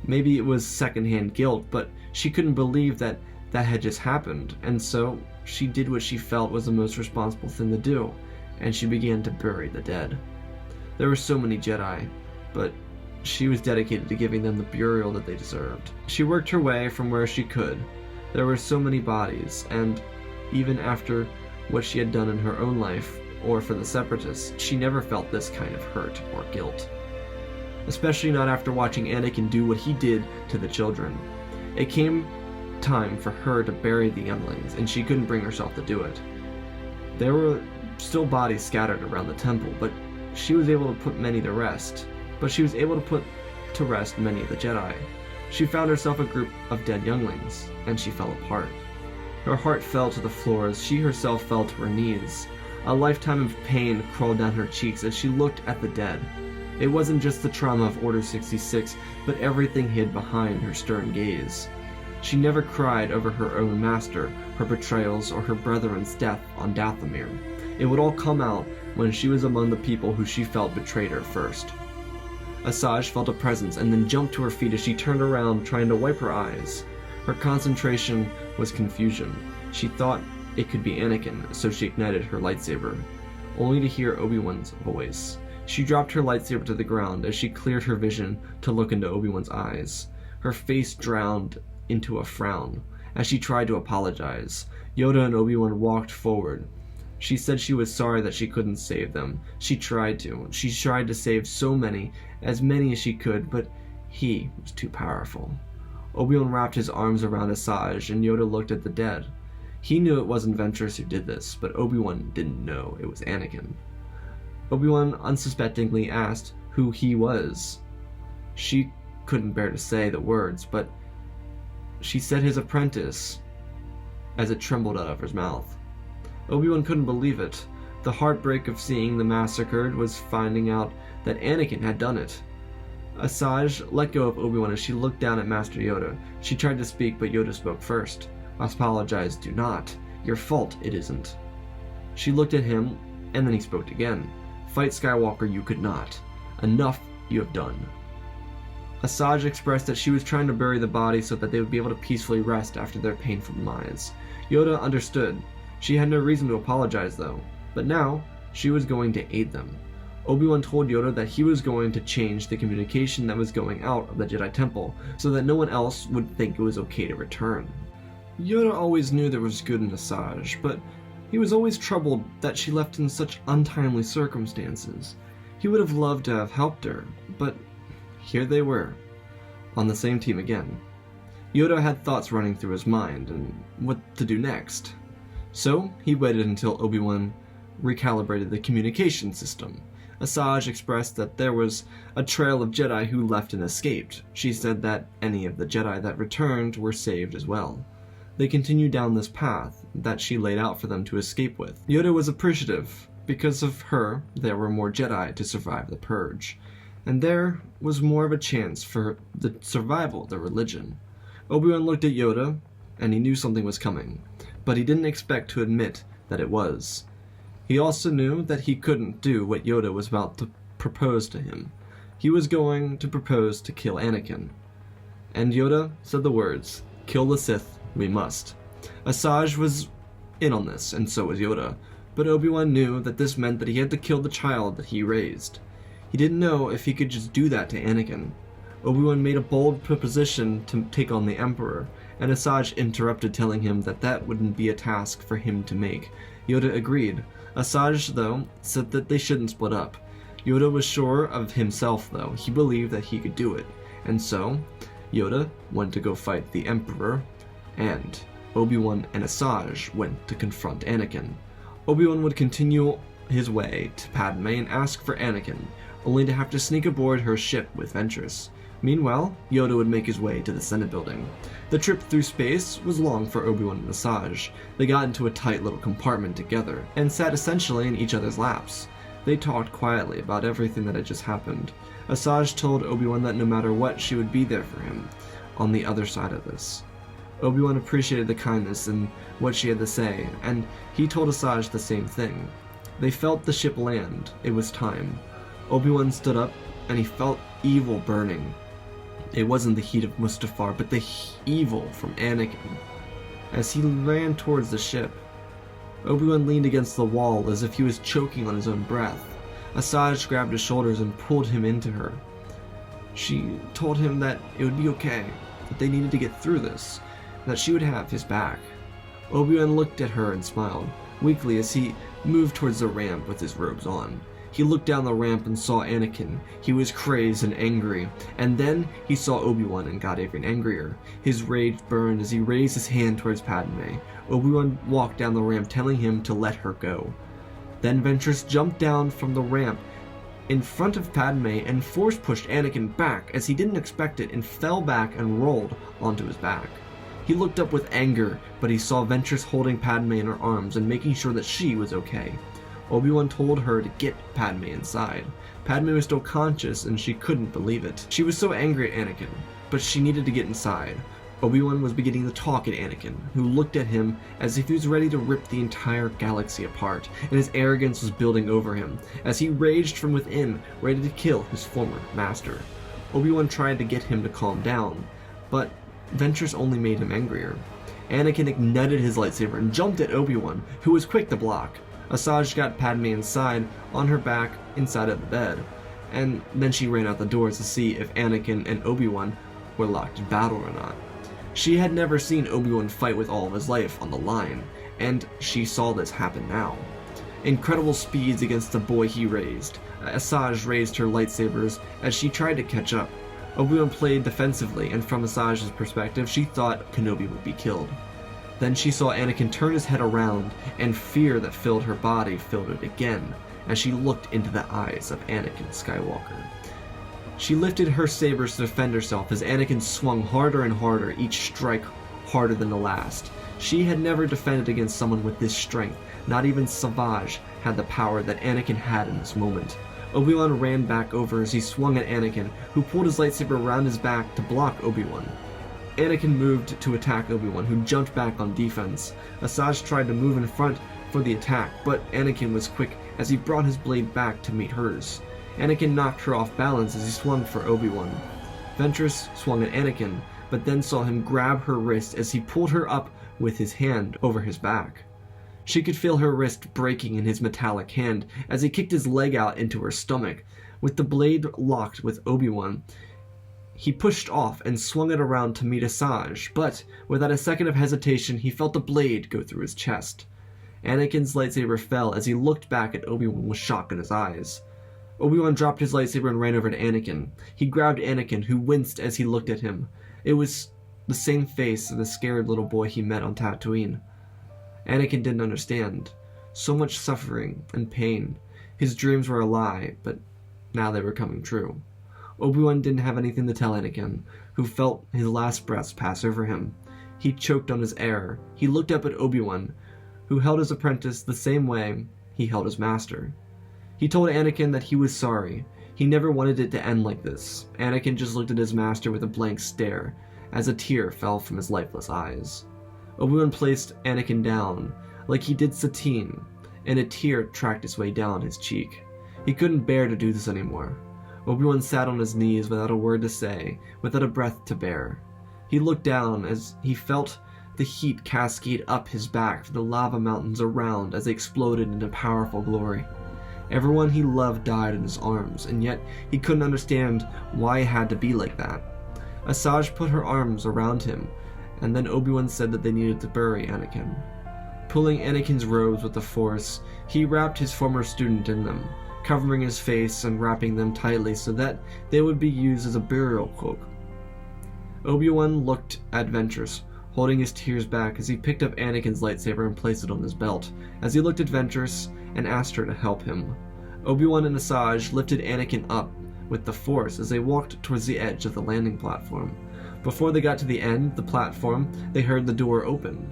Speaker 1: Maybe it was secondhand guilt, but she couldn't believe that had just happened, and so she did what she felt was the most responsible thing to do, and she began to bury the dead. There were so many Jedi, but she was dedicated to giving them the burial that they deserved. She worked her way from where she could. There were so many bodies, and even after what she had done in her own life, or for the Separatists, she never felt this kind of hurt or guilt. Especially not after watching Anakin do what he did to the children. It came time for her to bury the younglings, and she couldn't bring herself to do it. There were still bodies scattered around the temple, but she was able to put many to rest. Many of the Jedi. She found herself a group of dead younglings, and she fell apart. Her heart fell to the floor as she herself fell to her knees. A lifetime of pain crawled down her cheeks as she looked at the dead. It wasn't just the trauma of Order 66, but everything hid behind her stern gaze. She never cried over her own master, her betrayals, or her brethren's death on Dathomir. It would all come out when she was among the people who she felt betrayed her first. Asajj felt a presence and then jumped to her feet as she turned around, trying to wipe her eyes. Her concentration was confusion. She thought it could be Anakin, so she ignited her lightsaber, only to hear Obi-Wan's voice. She dropped her lightsaber to the ground as she cleared her vision to look into Obi-Wan's eyes. Her face drowned into a frown as she tried to apologize. Yoda and Obi-Wan walked forward. She said she was sorry that she couldn't save them. She tried to. She tried to save so many, as many as she could, but he was too powerful. Obi-Wan wrapped his arms around Asajj, and Yoda looked at the dead. He knew it wasn't Ventress who did this, but Obi-Wan didn't know it was Anakin. Obi-Wan unsuspectingly asked who he was. She couldn't bear to say the words, but she said his apprentice, as it trembled out of his mouth. Obi-Wan couldn't believe it. The heartbreak of seeing the massacred was finding out that Anakin had done it. Asajj let go of Obi-Wan as she looked down at Master Yoda. She tried to speak, but Yoda spoke first. "Apologize, do not. Your fault it isn't." She looked at him, and then he spoke again. "Fight Skywalker you could not. Enough you have done." Asajj expressed that she was trying to bury the body so that they would be able to peacefully rest after their painful demise. Yoda understood. She had no reason to apologize though, but now she was going to aid them. Obi-Wan told Yoda that he was going to change the communication that was going out of the Jedi Temple so that no one else would think it was okay to return. Yoda always knew there was good in Asajj, but he was always troubled that she left in such untimely circumstances. He would have loved to have helped her, but here they were, on the same team again. Yoda had thoughts running through his mind, and what to do next. So he waited until Obi-Wan recalibrated the communication system. Asajj expressed that there was a trail of Jedi who left and escaped. She said that any of the Jedi that returned were saved as well. They continued down this path that she laid out for them to escape with. Yoda was appreciative. Because of her, there were more Jedi to survive the Purge, and there was more of a chance for the survival of the religion. Obi-Wan looked at Yoda, and he knew something was coming, but he didn't expect to admit that it was. He also knew that he couldn't do what Yoda was about to propose to him. He was going to propose to kill Anakin. And Yoda said the words, "Kill the Sith, we must." Asajj was in on this, and so was Yoda, but Obi-Wan knew that this meant that he had to kill the child that he raised. He didn't know if he could just do that to Anakin. Obi-Wan made a bold proposition to take on the Emperor, and Asajj interrupted, telling him that that wouldn't be a task for him to make. Yoda agreed. Asajj, though, said that they shouldn't split up. Yoda was sure of himself, though. He believed that he could do it. And so, Yoda went to go fight the Emperor, and Obi-Wan and Asajj went to confront Anakin. Obi-Wan would continue his way to Padme and ask for Anakin, only to have to sneak aboard her ship with Ventress. Meanwhile, Yoda would make his way to the Senate building. The trip through space was long for Obi-Wan and Asajj. They got into a tight little compartment together, and sat essentially in each other's laps. They talked quietly about everything that had just happened. Asajj told Obi-Wan that no matter what, she would be there for him, on the other side of this. Obi-Wan appreciated the kindness and what she had to say, and he told Asajj the same thing. They felt the ship land. It was time. Obi-Wan stood up, and he felt evil burning. It wasn't the heat of Mustafar, but the evil from Anakin. As he ran towards the ship, Obi-Wan leaned against the wall as if he was choking on his own breath. Asajj grabbed his shoulders and pulled him into her. She told him that it would be okay, that they needed to get through this, that she would have his back. Obi-Wan looked at her and smiled, weakly, as he moved towards the ramp with his robes on. He looked down the ramp and saw Anakin. He was crazed and angry, and then he saw Obi-Wan and got even angrier. His rage burned as he raised his hand towards Padme. Obi-Wan walked down the ramp, telling him to let her go. Then Ventress jumped down from the ramp in front of Padme and force-pushed Anakin back as he didn't expect it, and fell back and rolled onto his back. He looked up with anger, but he saw Ventress holding Padme in her arms and making sure that she was okay. Obi-Wan told her to get Padme inside. Padme was still conscious, and she couldn't believe it. She was so angry at Anakin, but she needed to get inside. Obi-Wan was beginning to talk at Anakin, who looked at him as if he was ready to rip the entire galaxy apart, and his arrogance was building over him, as he raged from within, ready to kill his former master. Obi-Wan tried to get him to calm down, but Ventress only made him angrier. Anakin ignited his lightsaber and jumped at Obi-Wan, who was quick to block. Asajj got Padme inside, on her back, inside of the bed, and then she ran out the doors to see if Anakin and Obi-Wan were locked in battle or not. She had never seen Obi-Wan fight with all of his life on the line, and she saw this happen now. Incredible speeds against the boy he raised. Asajj raised her lightsabers as she tried to catch up. Obi-Wan played defensively, and from Asajj's perspective, she thought Kenobi would be killed. Then she saw Anakin turn his head around, and fear that filled her body filled it again, as she looked into the eyes of Anakin Skywalker. She lifted her sabers to defend herself as Anakin swung harder and harder, each strike harder than the last. She had never defended against someone with this strength. Not even Savage had the power that Anakin had in this moment. Obi-Wan ran back over as he swung at Anakin, who pulled his lightsaber around his back to block Obi-Wan. Anakin moved to attack Obi-Wan, who jumped back on defense. Asajj tried to move in front for the attack, but Anakin was quick as he brought his blade back to meet hers. Anakin knocked her off balance as he swung for Obi-Wan. Ventress swung at Anakin, but then saw him grab her wrist as he pulled her up with his hand over his back. She could feel her wrist breaking in his metallic hand as he kicked his leg out into her stomach. With the blade locked with Obi-Wan, he pushed off and swung it around to meet Asajj, but without a second of hesitation, he felt the blade go through his chest. Anakin's lightsaber fell as he looked back at Obi-Wan with shock in his eyes. Obi-Wan dropped his lightsaber and ran over to Anakin. He grabbed Anakin, who winced as he looked at him. It was the same face of the scared little boy he met on Tatooine. Anakin didn't understand. So much suffering and pain. His dreams were a lie, but now they were coming true. Obi-Wan didn't have anything to tell Anakin, who felt his last breaths pass over him. He choked on his air. He looked up at Obi-Wan, who held his apprentice the same way he held his master. He told Anakin that he was sorry. He never wanted it to end like this. Anakin just looked at his master with a blank stare, as a tear fell from his lifeless eyes. Obi-Wan placed Anakin down, like he did Satine, and a tear tracked its way down his cheek. He couldn't bear to do this anymore. Obi-Wan sat on his knees without a word to say, without a breath to bear. He looked down as he felt the heat cascade up his back from the lava mountains around as they exploded into powerful glory. Everyone he loved died in his arms, and yet he couldn't understand why it had to be like that. Asajj put her arms around him, and then Obi-Wan said that they needed to bury Anakin. Pulling Anakin's robes with the Force, he wrapped his former student in them, covering his face and wrapping them tightly so that they would be used as a burial cloak. Obi-Wan looked at Ventress, holding his tears back as he picked up Anakin's lightsaber and placed it on his belt, as he looked at Ventress and asked her to help him. Obi-Wan and Asajj lifted Anakin up with the Force as they walked towards the edge of the landing platform. Before they got to the end of the platform, they heard the door open.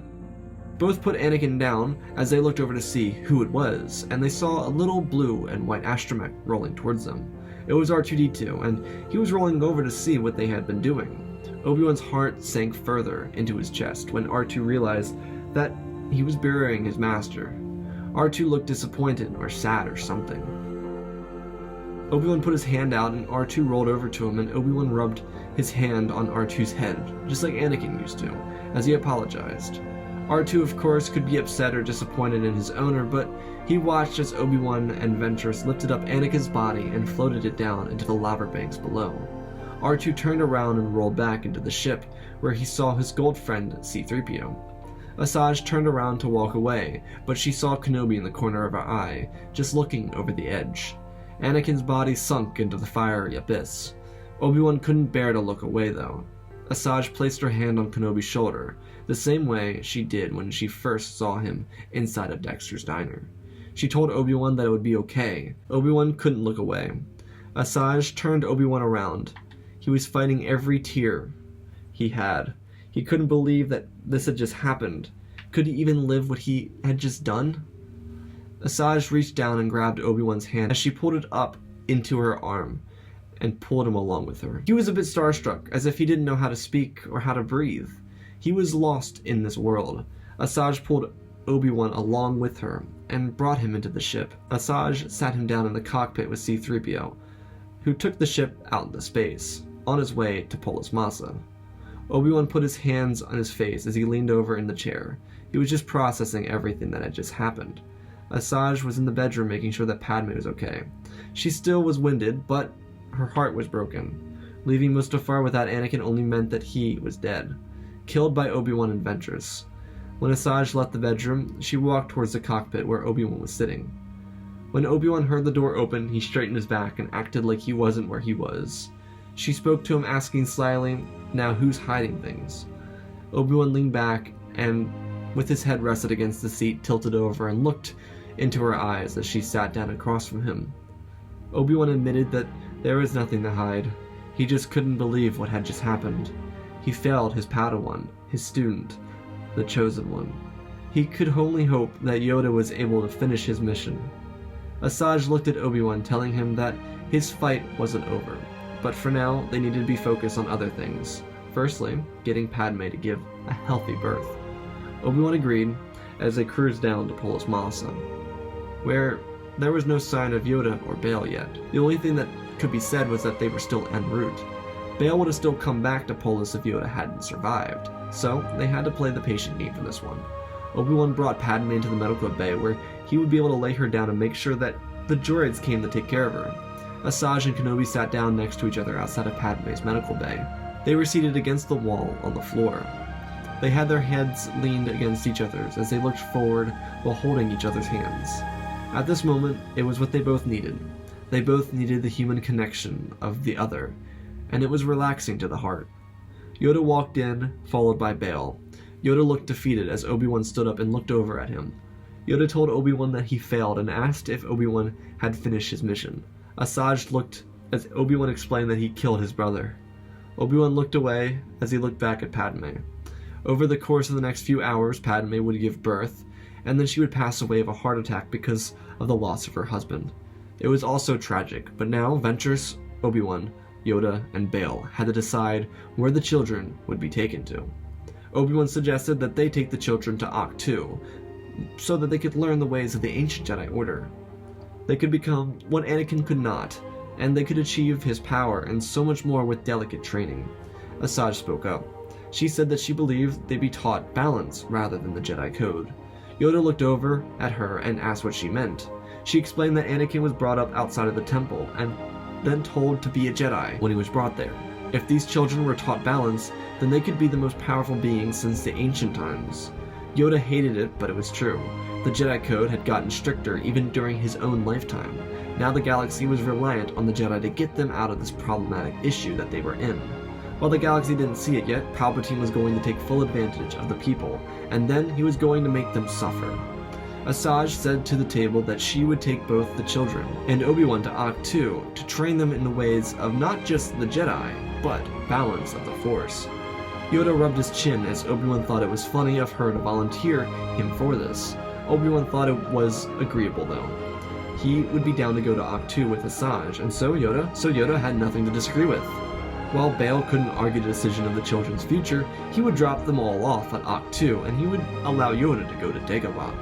Speaker 1: Both put Anakin down as they looked over to see who it was, and they saw a little blue and white astromech rolling towards them. It was R2-D2, and he was rolling over to see what they had been doing. Obi-Wan's heart sank further into his chest when R2 realized that he was burying his master. R2 looked disappointed or sad or something. Obi-Wan put his hand out and R2 rolled over to him, and Obi-Wan rubbed his hand on R2's head, just like Anakin used to, as he apologized. R2 of course could be upset or disappointed in his owner, but he watched as Obi-Wan and Ventress lifted up Anakin's body and floated it down into the lava banks below. R2 turned around and rolled back into the ship, where he saw his gold friend C-3PO. Asajj turned around to walk away, but she saw Kenobi in the corner of her eye, just looking over the edge. Anakin's body sunk into the fiery abyss. Obi-Wan couldn't bear to look away, though. Asajj placed her hand on Kenobi's shoulder, the same way she did when she first saw him inside of Dexter's diner. She told Obi-Wan that it would be okay. Obi-Wan couldn't look away. Asajj turned Obi-Wan around. He was fighting every tear he had. He couldn't believe that this had just happened. Could he even live what he had just done? Asajj reached down and grabbed Obi-Wan's hand as she pulled it up into her arm and pulled him along with her. He was a bit starstruck, as if he didn't know how to speak or how to breathe. He was lost in this world. Asajj pulled Obi-Wan along with her and brought him into the ship. Asajj sat him down in the cockpit with C-3PO, who took the ship out into space, on his way to Polis Massa. Obi-Wan put his hands on his face as he leaned over in the chair. He was just processing everything that had just happened. Asajj was in the bedroom making sure that Padme was okay. She still was winded, but her heart was broken. Leaving Mustafar without Anakin only meant that he was dead, killed by Obi-Wan and Ventress. When Asajj left the bedroom, she walked towards the cockpit where Obi-Wan was sitting. When Obi-Wan heard the door open, he straightened his back and acted like he wasn't where he was. She spoke to him, asking slyly, "Now who's hiding things?" Obi-Wan leaned back and, with his head rested against the seat, tilted over and looked into her eyes as she sat down across from him. Obi-Wan admitted that there was nothing to hide. He just couldn't believe what had just happened. He failed his Padawan, his student, the Chosen One. He could only hope that Yoda was able to finish his mission. Asajj looked at Obi-Wan, telling him that his fight wasn't over, but for now they needed to be focused on other things. Firstly, getting Padme to give a healthy birth. Obi-Wan agreed as they cruised down to Polis Massa, where there was no sign of Yoda or Bail yet. The only thing that could be said was that they were still en route. Bail would have still come back to Polis if Yoda hadn't survived, so they had to play the patient game for this one. Obi-Wan brought Padme into the medical bay where he would be able to lay her down and make sure that the droids came to take care of her. Asajj and Kenobi sat down next to each other outside of Padme's medical bay. They were seated against the wall on the floor. They had their heads leaned against each other's as they looked forward while holding each other's hands. At this moment, it was what they both needed. They both needed the human connection of the other, and it was relaxing to the heart. Yoda walked in, followed by Bail. Yoda looked defeated as Obi-Wan stood up and looked over at him. Yoda told Obi-Wan that he failed and asked if Obi-Wan had finished his mission. Asajj looked as Obi-Wan explained that he killed his brother. Obi-Wan looked away as he looked back at Padme. Over the course of the next few hours, Padme would give birth, and then she would pass away of a heart attack because of the loss of her husband. It was also tragic, but now Ventress, Obi-Wan, Yoda, and Bail had to decide where the children would be taken to. Obi-Wan suggested that they take the children to Ahch-To, so that they could learn the ways of the ancient Jedi Order. They could become what Anakin could not, and they could achieve his power and so much more with delicate training. Asajj spoke up. She said that she believed they'd be taught balance rather than the Jedi Code. Yoda looked over at her and asked what she meant. She explained that Anakin was brought up outside of the temple and then told to be a Jedi when he was brought there. If these children were taught balance, then they could be the most powerful beings since the ancient times. Yoda hated it, but it was true. The Jedi Code had gotten stricter even during his own lifetime. Now the galaxy was reliant on the Jedi to get them out of this problematic issue that they were in. While the galaxy didn't see it yet, Palpatine was going to take full advantage of the people, and then he was going to make them suffer. Asajj said to the table that she would take both the children and Obi-Wan to Ahch-To to train them in the ways of not just the Jedi, but balance of the Force. Yoda rubbed his chin as Obi-Wan thought it was funny of her to volunteer him for this. Obi-Wan thought it was agreeable though. He would be down to go to Ahch-To with Asajj, and so Yoda had nothing to disagree with. While Bail couldn't argue the decision of the children's future, he would drop them all off at Ahch-To, and he would allow Yoda to go to Dagobah.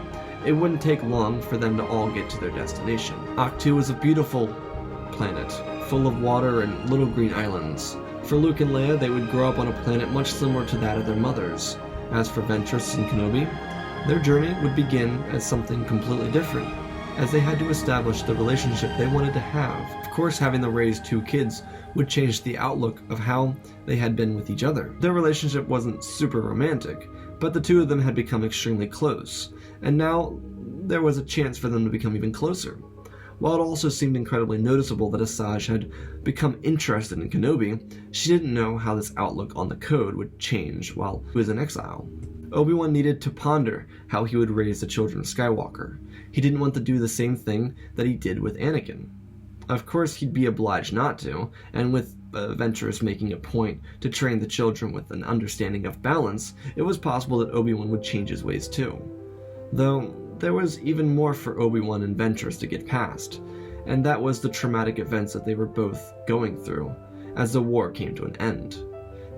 Speaker 1: It wouldn't take long for them to all get to their destination. Ahch-To was a beautiful planet, full of water and little green islands. For Luke and Leia, they would grow up on a planet much similar to that of their mothers. As for Ventress and Kenobi, their journey would begin as something completely different, as they had to establish the relationship they wanted to have. Of course, having to raise two kids would change the outlook of how they had been with each other. Their relationship wasn't super romantic, but the two of them had become extremely close, and now there was a chance for them to become even closer. While it also seemed incredibly noticeable that Asajj had become interested in Kenobi, she didn't know how this outlook on the code would change while he was in exile. Obi-Wan needed to ponder how he would raise the children of Skywalker. He didn't want to do the same thing that he did with Anakin. Of course, he'd be obliged not to, and with Ventress making a point to train the children with an understanding of balance, it was possible that Obi-Wan would change his ways too. Though, there was even more for Obi-Wan and Ventress to get past, and that was the traumatic events that they were both going through, as the war came to an end.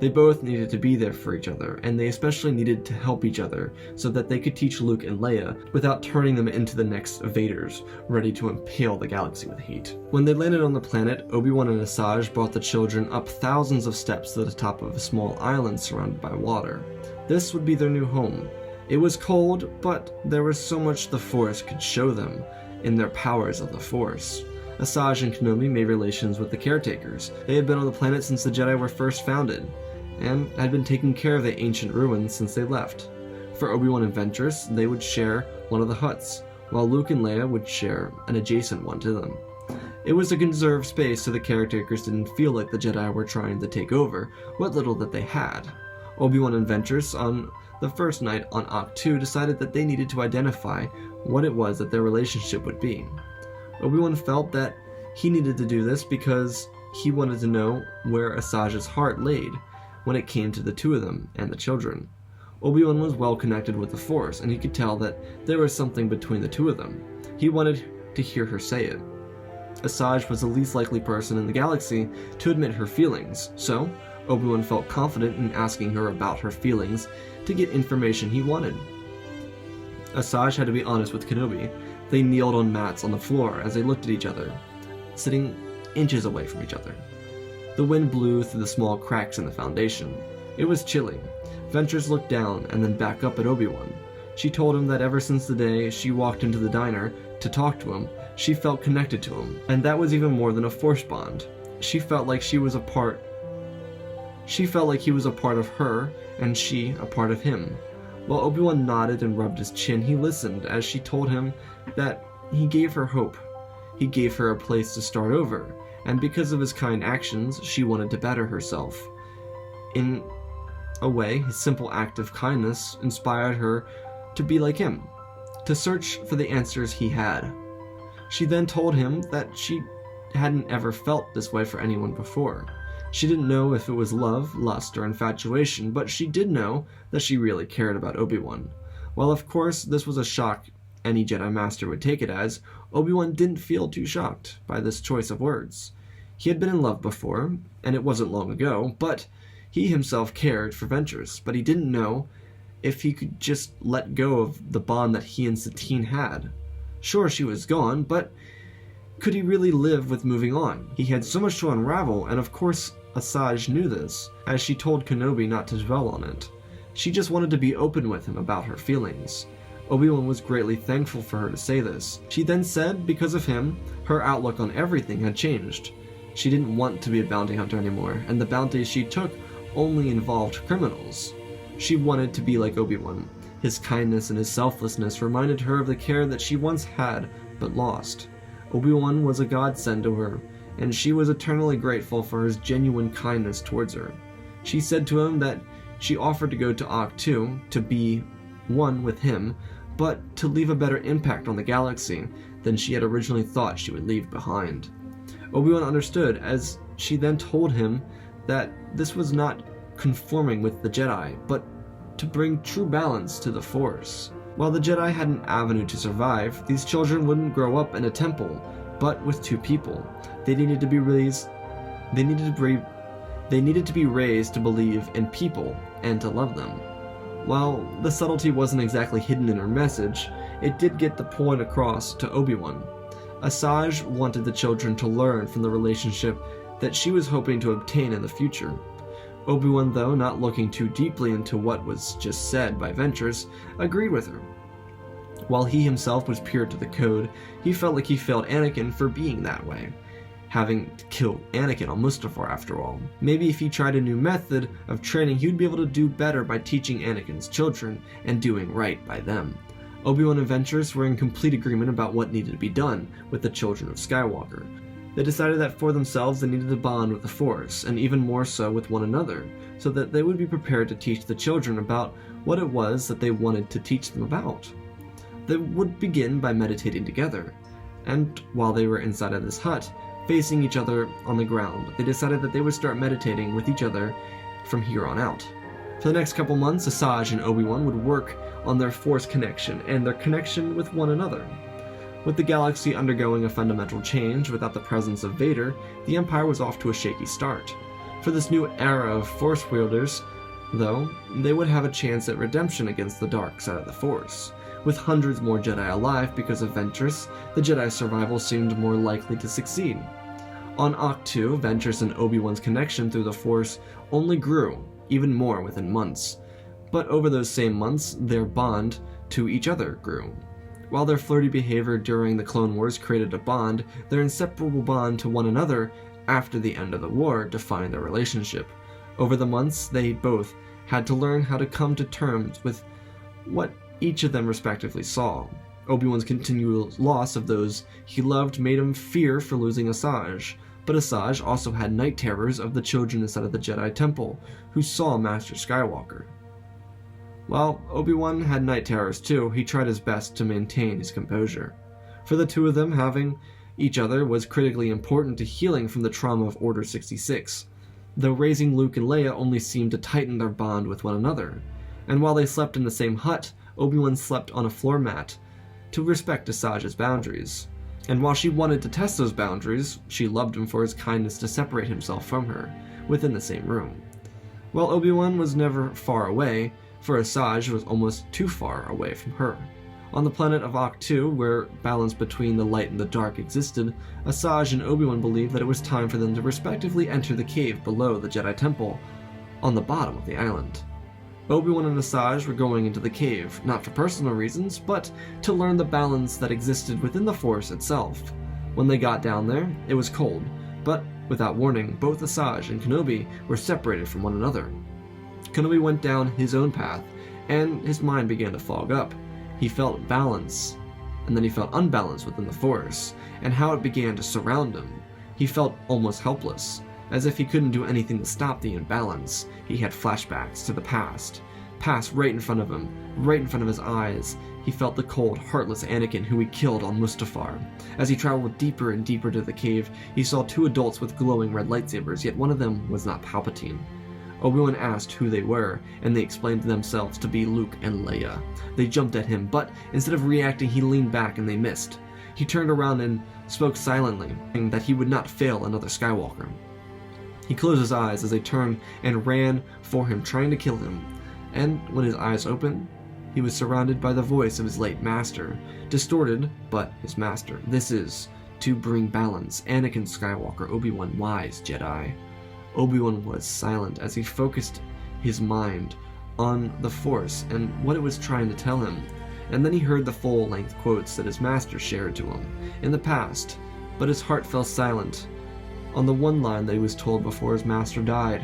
Speaker 1: They both needed to be there for each other, and they especially needed to help each other so that they could teach Luke and Leia without turning them into the next Vaders, ready to impale the galaxy with heat. When they landed on the planet, Obi-Wan and Asajj brought the children up thousands of steps to the top of a small island surrounded by water. This would be their new home. It was cold, but there was so much the Force could show them in their powers of the Force. Asajj and Kenobi made relations with the caretakers. They had been on the planet since the Jedi were first founded, and had been taking care of the ancient ruins since they left. For Obi-Wan and Ventress, they would share one of the huts, while Luke and Leia would share an adjacent one to them. It was a conserved space so the caretakers didn't feel like the Jedi were trying to take over what little that they had. Obi-Wan and Ventress, on the first night on Ahch-To, decided that they needed to identify what it was that their relationship would be. Obi-Wan felt that he needed to do this because he wanted to know where Asajj's heart laid when it came to the two of them and the children. Obi-Wan was well connected with the Force, and he could tell that there was something between the two of them. He wanted to hear her say it. Asajj was the least likely person in the galaxy to admit her feelings, so Obi-Wan felt confident in asking her about her feelings to get information he wanted. Asajj had to be honest with Kenobi. They kneeled on mats on the floor as they looked at each other, sitting inches away from each other. The wind blew through the small cracks in the foundation. It was chilly. Ventress looked down and then back up at Obi-Wan. She told him that ever since the day she walked into the diner to talk to him, she felt connected to him, and that was even more than a Force bond. She felt like he was a part of her, and she a part of him. While Obi-Wan nodded and rubbed his chin, he listened as she told him that he gave her hope. He gave her a place to start over, and because of his kind actions, she wanted to better herself. In a way, his simple act of kindness inspired her to be like him, to search for the answers he had. She then told him that she hadn't ever felt this way for anyone before. She didn't know if it was love, lust, or infatuation, but she did know that she really cared about Obi-Wan. While of course this was a shock any Jedi Master would take it as, Obi-Wan didn't feel too shocked by this choice of words. He had been in love before, and it wasn't long ago, but he himself cared for Ventress, but he didn't know if he could just let go of the bond that he and Satine had. Sure, she was gone, but could he really live with moving on? He had so much to unravel, and of course Asajj knew this, as she told Kenobi not to dwell on it. She just wanted to be open with him about her feelings. Obi-Wan was greatly thankful for her to say this. She then said because of him, her outlook on everything had changed. She didn't want to be a bounty hunter anymore, and the bounties she took only involved criminals. She wanted to be like Obi-Wan. His kindness and his selflessness reminded her of the care that she once had but lost. Obi-Wan was a godsend to her, and she was eternally grateful for his genuine kindness towards her. She said to him that she offered to go to Ahch-To to be one with him, but to leave a better impact on the galaxy than she had originally thought she would leave behind. Obi-Wan understood, as she then told him that this was not conforming with the Jedi, but to bring true balance to the Force. While the Jedi had an avenue to survive, these children wouldn't grow up in a temple, but with two people. They needed to be raised to believe in people and to love them. While the subtlety wasn't exactly hidden in her message, it did get the point across to Obi-Wan. Asajj wanted the children to learn from the relationship that she was hoping to obtain in the future. Obi-Wan, though not looking too deeply into what was just said by Ventress, agreed with her. While he himself was pure to the code, he felt like he failed Anakin for being that way, having to kill Anakin on Mustafar after all. Maybe if he tried a new method of training, he would be able to do better by teaching Anakin's children and doing right by them. Obi-Wan and Ventress were in complete agreement about what needed to be done with the children of Skywalker. They decided that for themselves they needed to bond with the Force, and even more so with one another, so that they would be prepared to teach the children about what it was that they wanted to teach them about. They would begin by meditating together, and while they were inside of this hut, facing each other on the ground, they decided that they would start meditating with each other from here on out. For the next couple months, Asajj and Obi-Wan would work on their Force connection and their connection with one another. With the galaxy undergoing a fundamental change without the presence of Vader, the Empire was off to a shaky start. For this new era of Force wielders, though, they would have a chance at redemption against the dark side of the Force. With hundreds more Jedi alive because of Ventress, the Jedi's survival seemed more likely to succeed. On Ahch-To, Ventress and Obi-Wan's connection through the Force only grew, even more within months. But over those same months, their bond to each other grew. While their flirty behavior during the Clone Wars created a bond, their inseparable bond to one another after the end of the war defined their relationship. Over the months, they both had to learn how to come to terms with what each of them respectively saw. Obi-Wan's continual loss of those he loved made him fear for losing Asajj, but Asajj also had night terrors of the children inside of the Jedi Temple, who saw Master Skywalker. While Obi-Wan had night terrors too, he tried his best to maintain his composure. For the two of them, having each other was critically important to healing from the trauma of Order 66, though raising Luke and Leia only seemed to tighten their bond with one another. And while they slept in the same hut, Obi-Wan slept on a floor mat to respect Asajj's boundaries. And while she wanted to test those boundaries, she loved him for his kindness to separate himself from her within the same room. While Obi-Wan was never far away, for Asajj was almost too far away from her. On the planet of Ahch-To, where balance between the light and the dark existed, Asajj and Obi-Wan believed that it was time for them to respectively enter the cave below the Jedi Temple, on the bottom of the island. Obi-Wan and Asajj were going into the cave, not for personal reasons, but to learn the balance that existed within the Force itself. When they got down there, it was cold, but without warning, both Asajj and Kenobi were separated from one another. Kenobi went down his own path, and his mind began to fog up. He felt balance, and then he felt unbalance within the Force, and how it began to surround him. He felt almost helpless, as if he couldn't do anything to stop the imbalance. He had flashbacks to the past right in front of him, right in front of his eyes. He felt the cold, heartless Anakin who he killed on Mustafar. As he traveled deeper and deeper to the cave, he saw two adults with glowing red lightsabers, yet one of them was not Palpatine. Obi-Wan asked who they were, and they explained themselves to be Luke and Leia. They jumped at him, but instead of reacting, he leaned back and they missed. He turned around and spoke silently, saying that he would not fail another Skywalker. He closed his eyes as they turned and ran for him, trying to kill him. And when his eyes opened, he was surrounded by the voice of his late master, distorted, but his master. This is to bring balance. Anakin Skywalker, Obi-Wan, wise Jedi. Obi-Wan was silent as he focused his mind on the Force and what it was trying to tell him. And then he heard the full-length quotes that his master shared to him in the past, but his heart fell silent on the one line that he was told before his master died,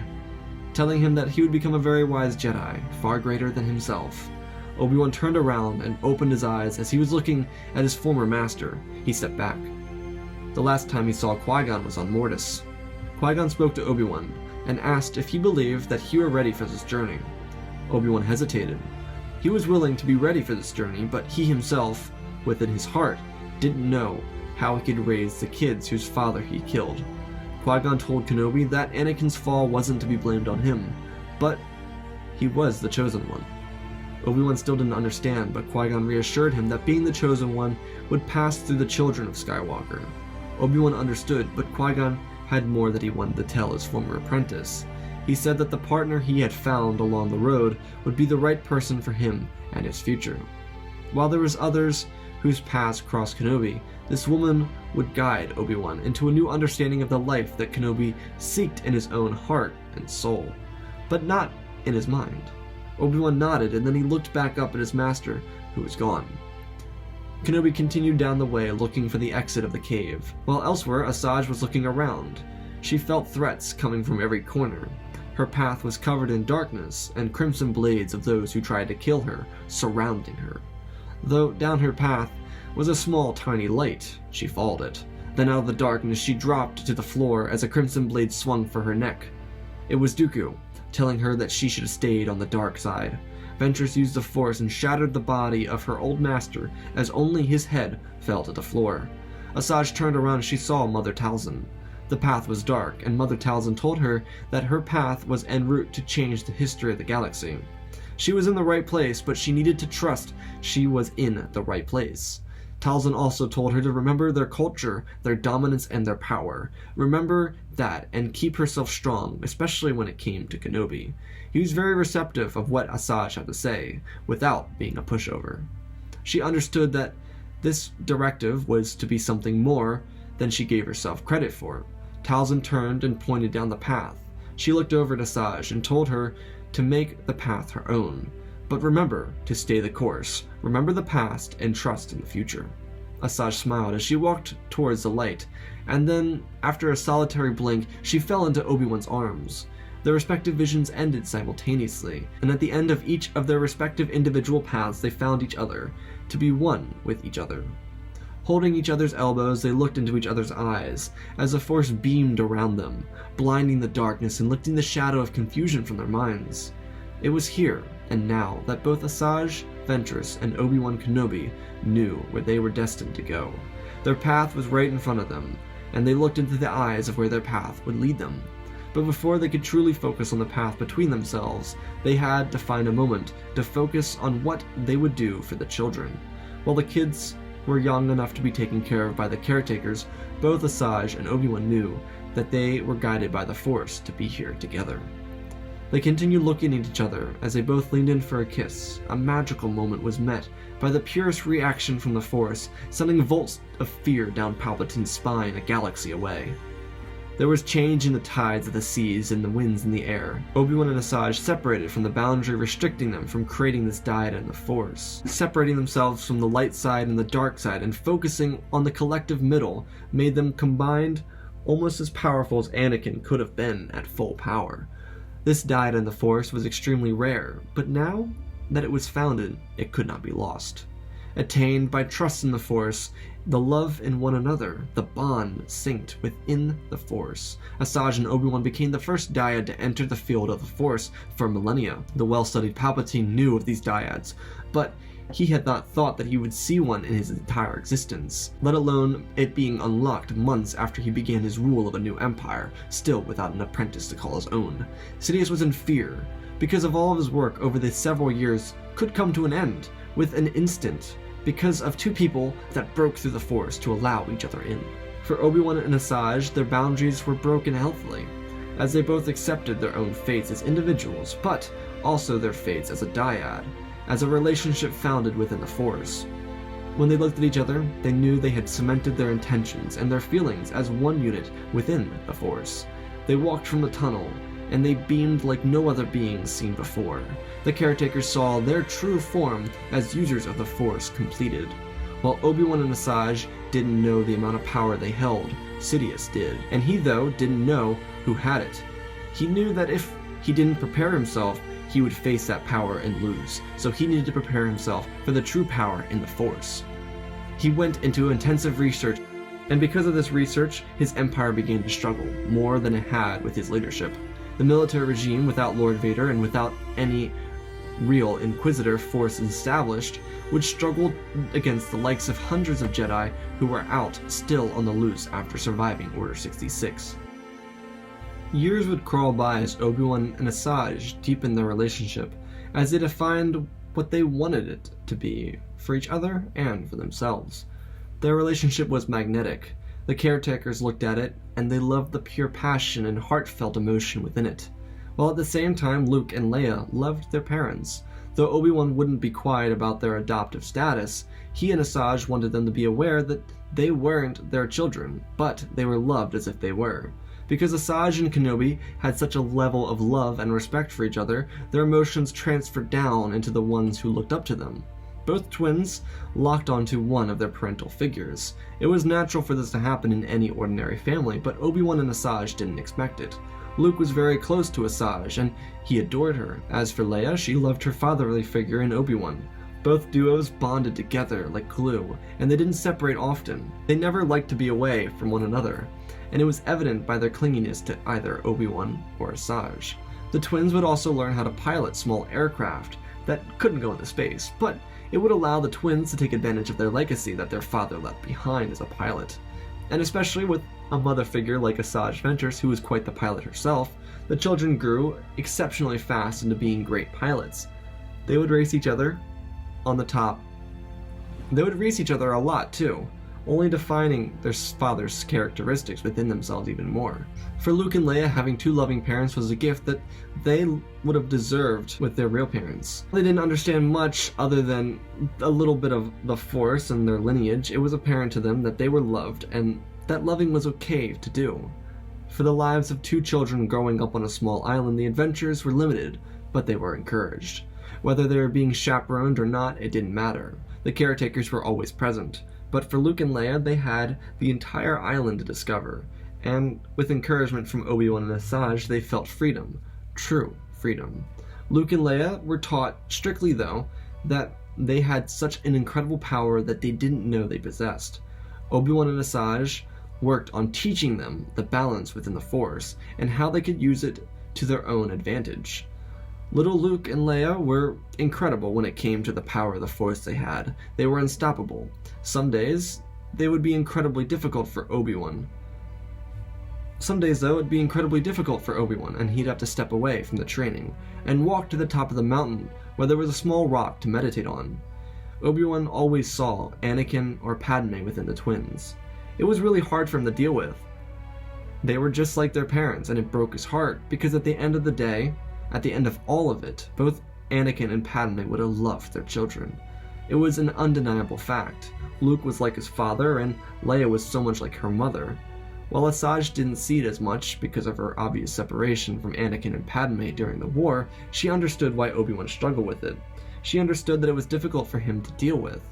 Speaker 1: telling him that he would become a very wise Jedi, far greater than himself. Obi-Wan turned around and opened his eyes as he was looking at his former master. He stepped back. The last time he saw Qui-Gon was on Mortis. Qui-Gon spoke to Obi-Wan and asked if he believed that he were ready for this journey. Obi-Wan hesitated. He was willing to be ready for this journey, but he himself, within his heart, didn't know how he could raise the kids whose father he killed. Qui-Gon told Kenobi that Anakin's fall wasn't to be blamed on him, but he was the chosen one. Obi-Wan still didn't understand, but Qui-Gon reassured him that being the chosen one would pass through the children of Skywalker. Obi-Wan understood, but Qui-Gon had more that he wanted to tell his former apprentice. He said that the partner he had found along the road would be the right person for him and his future. While there was others whose paths crossed Kenobi, this woman would guide Obi-Wan into a new understanding of the life that Kenobi seeked in his own heart and soul, but not in his mind. Obi-Wan nodded, and then he looked back up at his master, who was gone. Kenobi continued down the way, looking for the exit of the cave, while elsewhere Asajj was looking around. She felt threats coming from every corner. Her path was covered in darkness, and crimson blades of those who tried to kill her surrounding her. Though down her path was a small, tiny light, she followed it. Then out of the darkness she dropped to the floor as a crimson blade swung for her neck. It was Dooku, telling her that she should have stayed on the dark side. Ventress used the Force and shattered the body of her old master as only his head fell to the floor. Asajj turned around as she saw Mother Talzin. The path was dark, and Mother Talzin told her that her path was en route to change the history of the galaxy. She was in the right place, but she needed to trust she was in the right place. Talzin also told her to remember their culture, their dominance, and their power. Remember that and keep herself strong, especially when it came to Kenobi. He was very receptive of what Asajj had to say, without being a pushover. She understood that this directive was to be something more than she gave herself credit for. Talzin turned and pointed down the path. She looked over at Asajj and told her to make the path her own. But remember to stay the course, remember the past, and trust in the future. Asajj smiled as she walked towards the light, and then, after a solitary blink, she fell into Obi-Wan's arms. Their respective visions ended simultaneously, and at the end of each of their respective individual paths they found each other, to be one with each other. Holding each other's elbows, they looked into each other's eyes, as the Force beamed around them, blinding the darkness and lifting the shadow of confusion from their minds. It was here and now that both Asajj Ventress and Obi-Wan Kenobi knew where they were destined to go. Their path was right in front of them, and they looked into the eyes of where their path would lead them. But before they could truly focus on the path between themselves, they had to find a moment to focus on what they would do for the children. While the kids were young enough to be taken care of by the caretakers, both Asajj and Obi-Wan knew that they were guided by the Force to be here together. They continued looking at each other as they both leaned in for a kiss. A magical moment was met by the purest reaction from the Force, sending volts of fear down Palpatine's spine a galaxy away. There was change in the tides of the seas and the winds in the air. Obi-Wan and Asajj separated from the boundary restricting them from creating this dyad in the Force. Separating themselves from the light side and the dark side and focusing on the collective middle made them combined almost as powerful as Anakin could have been at full power. This dyad in the Force was extremely rare, but now that it was founded, it could not be lost. Attained by trust in the Force, the love in one another, the bond synced within the Force. Asajj and Obi-Wan became the first dyad to enter the field of the Force for millennia. The well-studied Palpatine knew of these dyads, but he had not thought that he would see one in his entire existence, let alone it being unlocked months after he began his rule of a new empire, still without an apprentice to call his own. Sidious was in fear, because of all of his work over the several years could come to an end with an instant, because of two people that broke through the Force to allow each other in. For Obi-Wan and Asajj, their boundaries were broken healthily, as they both accepted their own fates as individuals, but also their fates as a dyad, as a relationship founded within the Force. When they looked at each other, they knew they had cemented their intentions and their feelings as one unit within the Force. They walked from the tunnel, and they beamed like no other beings seen before. The caretakers saw their true form as users of the Force completed. While Obi-Wan and Asajj didn't know the amount of power they held, Sidious did, and he, though, didn't know who had it. He knew that if he didn't prepare himself, he would face that power and lose, so he needed to prepare himself for the true power in the Force. He went into intensive research, and because of this research, his empire began to struggle, more than it had with his leadership. The military regime, without Lord Vader and without any real Inquisitor force established, would struggle against the likes of hundreds of Jedi who were out still on the loose after surviving Order 66. Years would crawl by as Obi-Wan and Asajj deepened their relationship, as they defined what they wanted it to be, for each other and for themselves. Their relationship was magnetic. The caretakers looked at it, and they loved the pure passion and heartfelt emotion within it, while at the same time Luke and Leia loved their parents. Though Obi-Wan wouldn't be quiet about their adoptive status, he and Asajj wanted them to be aware that they weren't their children, but they were loved as if they were. Because Asajj and Kenobi had such a level of love and respect for each other, their emotions transferred down into the ones who looked up to them. Both twins locked onto one of their parental figures. It was natural for this to happen in any ordinary family, but Obi-Wan and Asajj didn't expect it. Luke was very close to Asajj, and he adored her. As for Leia, she loved her fatherly figure in Obi-Wan. Both duos bonded together like glue, and they didn't separate often. They never liked to be away from one another, and it was evident by their clinginess to either Obi-Wan or Asajj. The twins would also learn how to pilot small aircraft that couldn't go into space, but it would allow the twins to take advantage of their legacy that their father left behind as a pilot. And especially with a mother figure like Asajj Ventress, who was quite the pilot herself, the children grew exceptionally fast into being great pilots. They would race each other on the top They would race each other a lot too, only defining their father's characteristics within themselves even more. For Luke and Leia, having two loving parents was a gift that they would have deserved with their real parents. They didn't understand much other than a little bit of the Force and their lineage. It was apparent to them that they were loved and that loving was okay to do. For the lives of two children growing up on a small island, the adventures were limited, but they were encouraged. Whether they were being chaperoned or not, it didn't matter. The caretakers were always present. But for Luke and Leia, they had the entire island to discover, and with encouragement from Obi-Wan and Asajj, they felt freedom. True freedom. Luke and Leia were taught, strictly though, that they had such an incredible power that they didn't know they possessed. Obi-Wan and Asajj worked on teaching them the balance within the Force, and how they could use it to their own advantage. Little Luke and Leia were incredible when it came to the power of the Force they had. They were unstoppable. Some days, they would be incredibly difficult for Obi-Wan. Some days, though, it'd be incredibly difficult for Obi-Wan, and he'd have to step away from the training, and walk to the top of the mountain, where there was a small rock to meditate on. Obi-Wan always saw Anakin or Padme within the twins. It was really hard for him to deal with. They were just like their parents, and it broke his heart, because at the end of the day, at the end of all of it, both Anakin and Padme would have loved their children. It was an undeniable fact. Luke was like his father, and Leia was so much like her mother. While Asajj didn't see it as much because of her obvious separation from Anakin and Padme during the war, she understood why Obi-Wan struggled with it. She understood that it was difficult for him to deal with.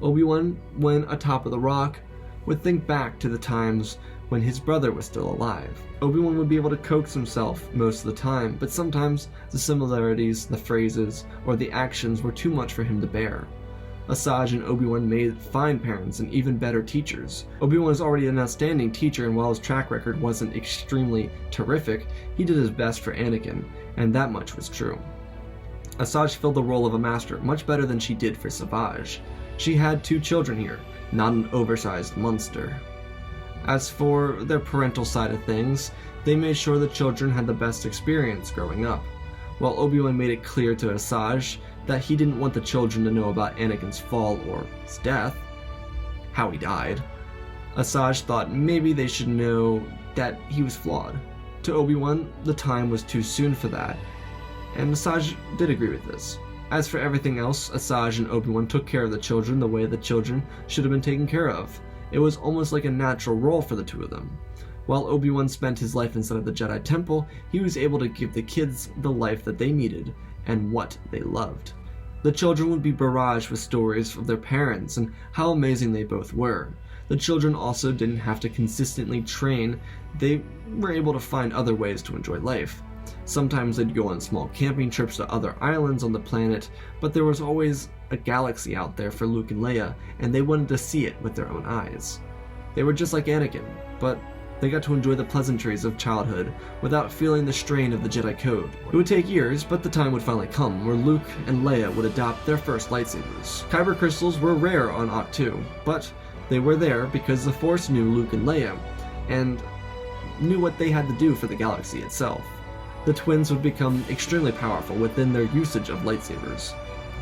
Speaker 1: Obi-Wan, when atop of the rock, would think back to the times when his brother was still alive. Obi-Wan would be able to coax himself most of the time, but sometimes the similarities, the phrases, or the actions were too much for him to bear. Asajj and Obi-Wan made fine parents and even better teachers. Obi-Wan was already an outstanding teacher, and while his track record wasn't extremely terrific, he did his best for Anakin, and that much was true. Asajj filled the role of a master much better than she did for Savage. She had two children here, not an oversized monster. As for their parental side of things, they made sure the children had the best experience growing up. While Obi-Wan made it clear to Asajj that he didn't want the children to know about Anakin's fall or his death, how he died, Asajj thought maybe they should know that he was flawed. To Obi-Wan, the time was too soon for that, and Asajj did agree with this. As for everything else, Asajj and Obi-Wan took care of the children the way the children should have been taken care of. It was almost like a natural role for the two of them. While Obi-Wan spent his life inside of the Jedi Temple, he was able to give the kids the life that they needed and what they loved. The children would be barraged with stories of their parents and how amazing they both were. The children also didn't have to consistently train. They were able to find other ways to enjoy life. Sometimes they'd go on small camping trips to other islands on the planet, but there was always a galaxy out there for Luke and Leia, and they wanted to see it with their own eyes. They were just like Anakin, but they got to enjoy the pleasantries of childhood without feeling the strain of the Jedi Code. It would take years, but the time would finally come where Luke and Leia would adopt their first lightsabers. Kyber crystals were rare on Ahch-To, but they were there because the Force knew Luke and Leia, and knew what they had to do for the galaxy itself. The twins would become extremely powerful within their usage of lightsabers.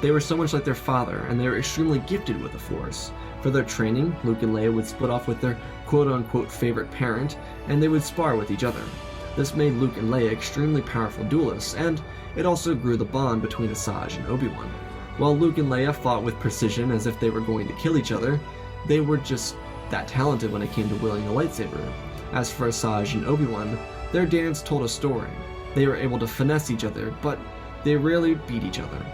Speaker 1: They were so much like their father, and they were extremely gifted with the Force. For their training, Luke and Leia would split off with their quote-unquote favorite parent, and they would spar with each other. This made Luke and Leia extremely powerful duelists, and it also grew the bond between Asajj and Obi-Wan. While Luke and Leia fought with precision as if they were going to kill each other, they were just that talented when it came to wielding a lightsaber. As for Asajj and Obi-Wan, their dance told a story. They were able to finesse each other, but they rarely beat each other.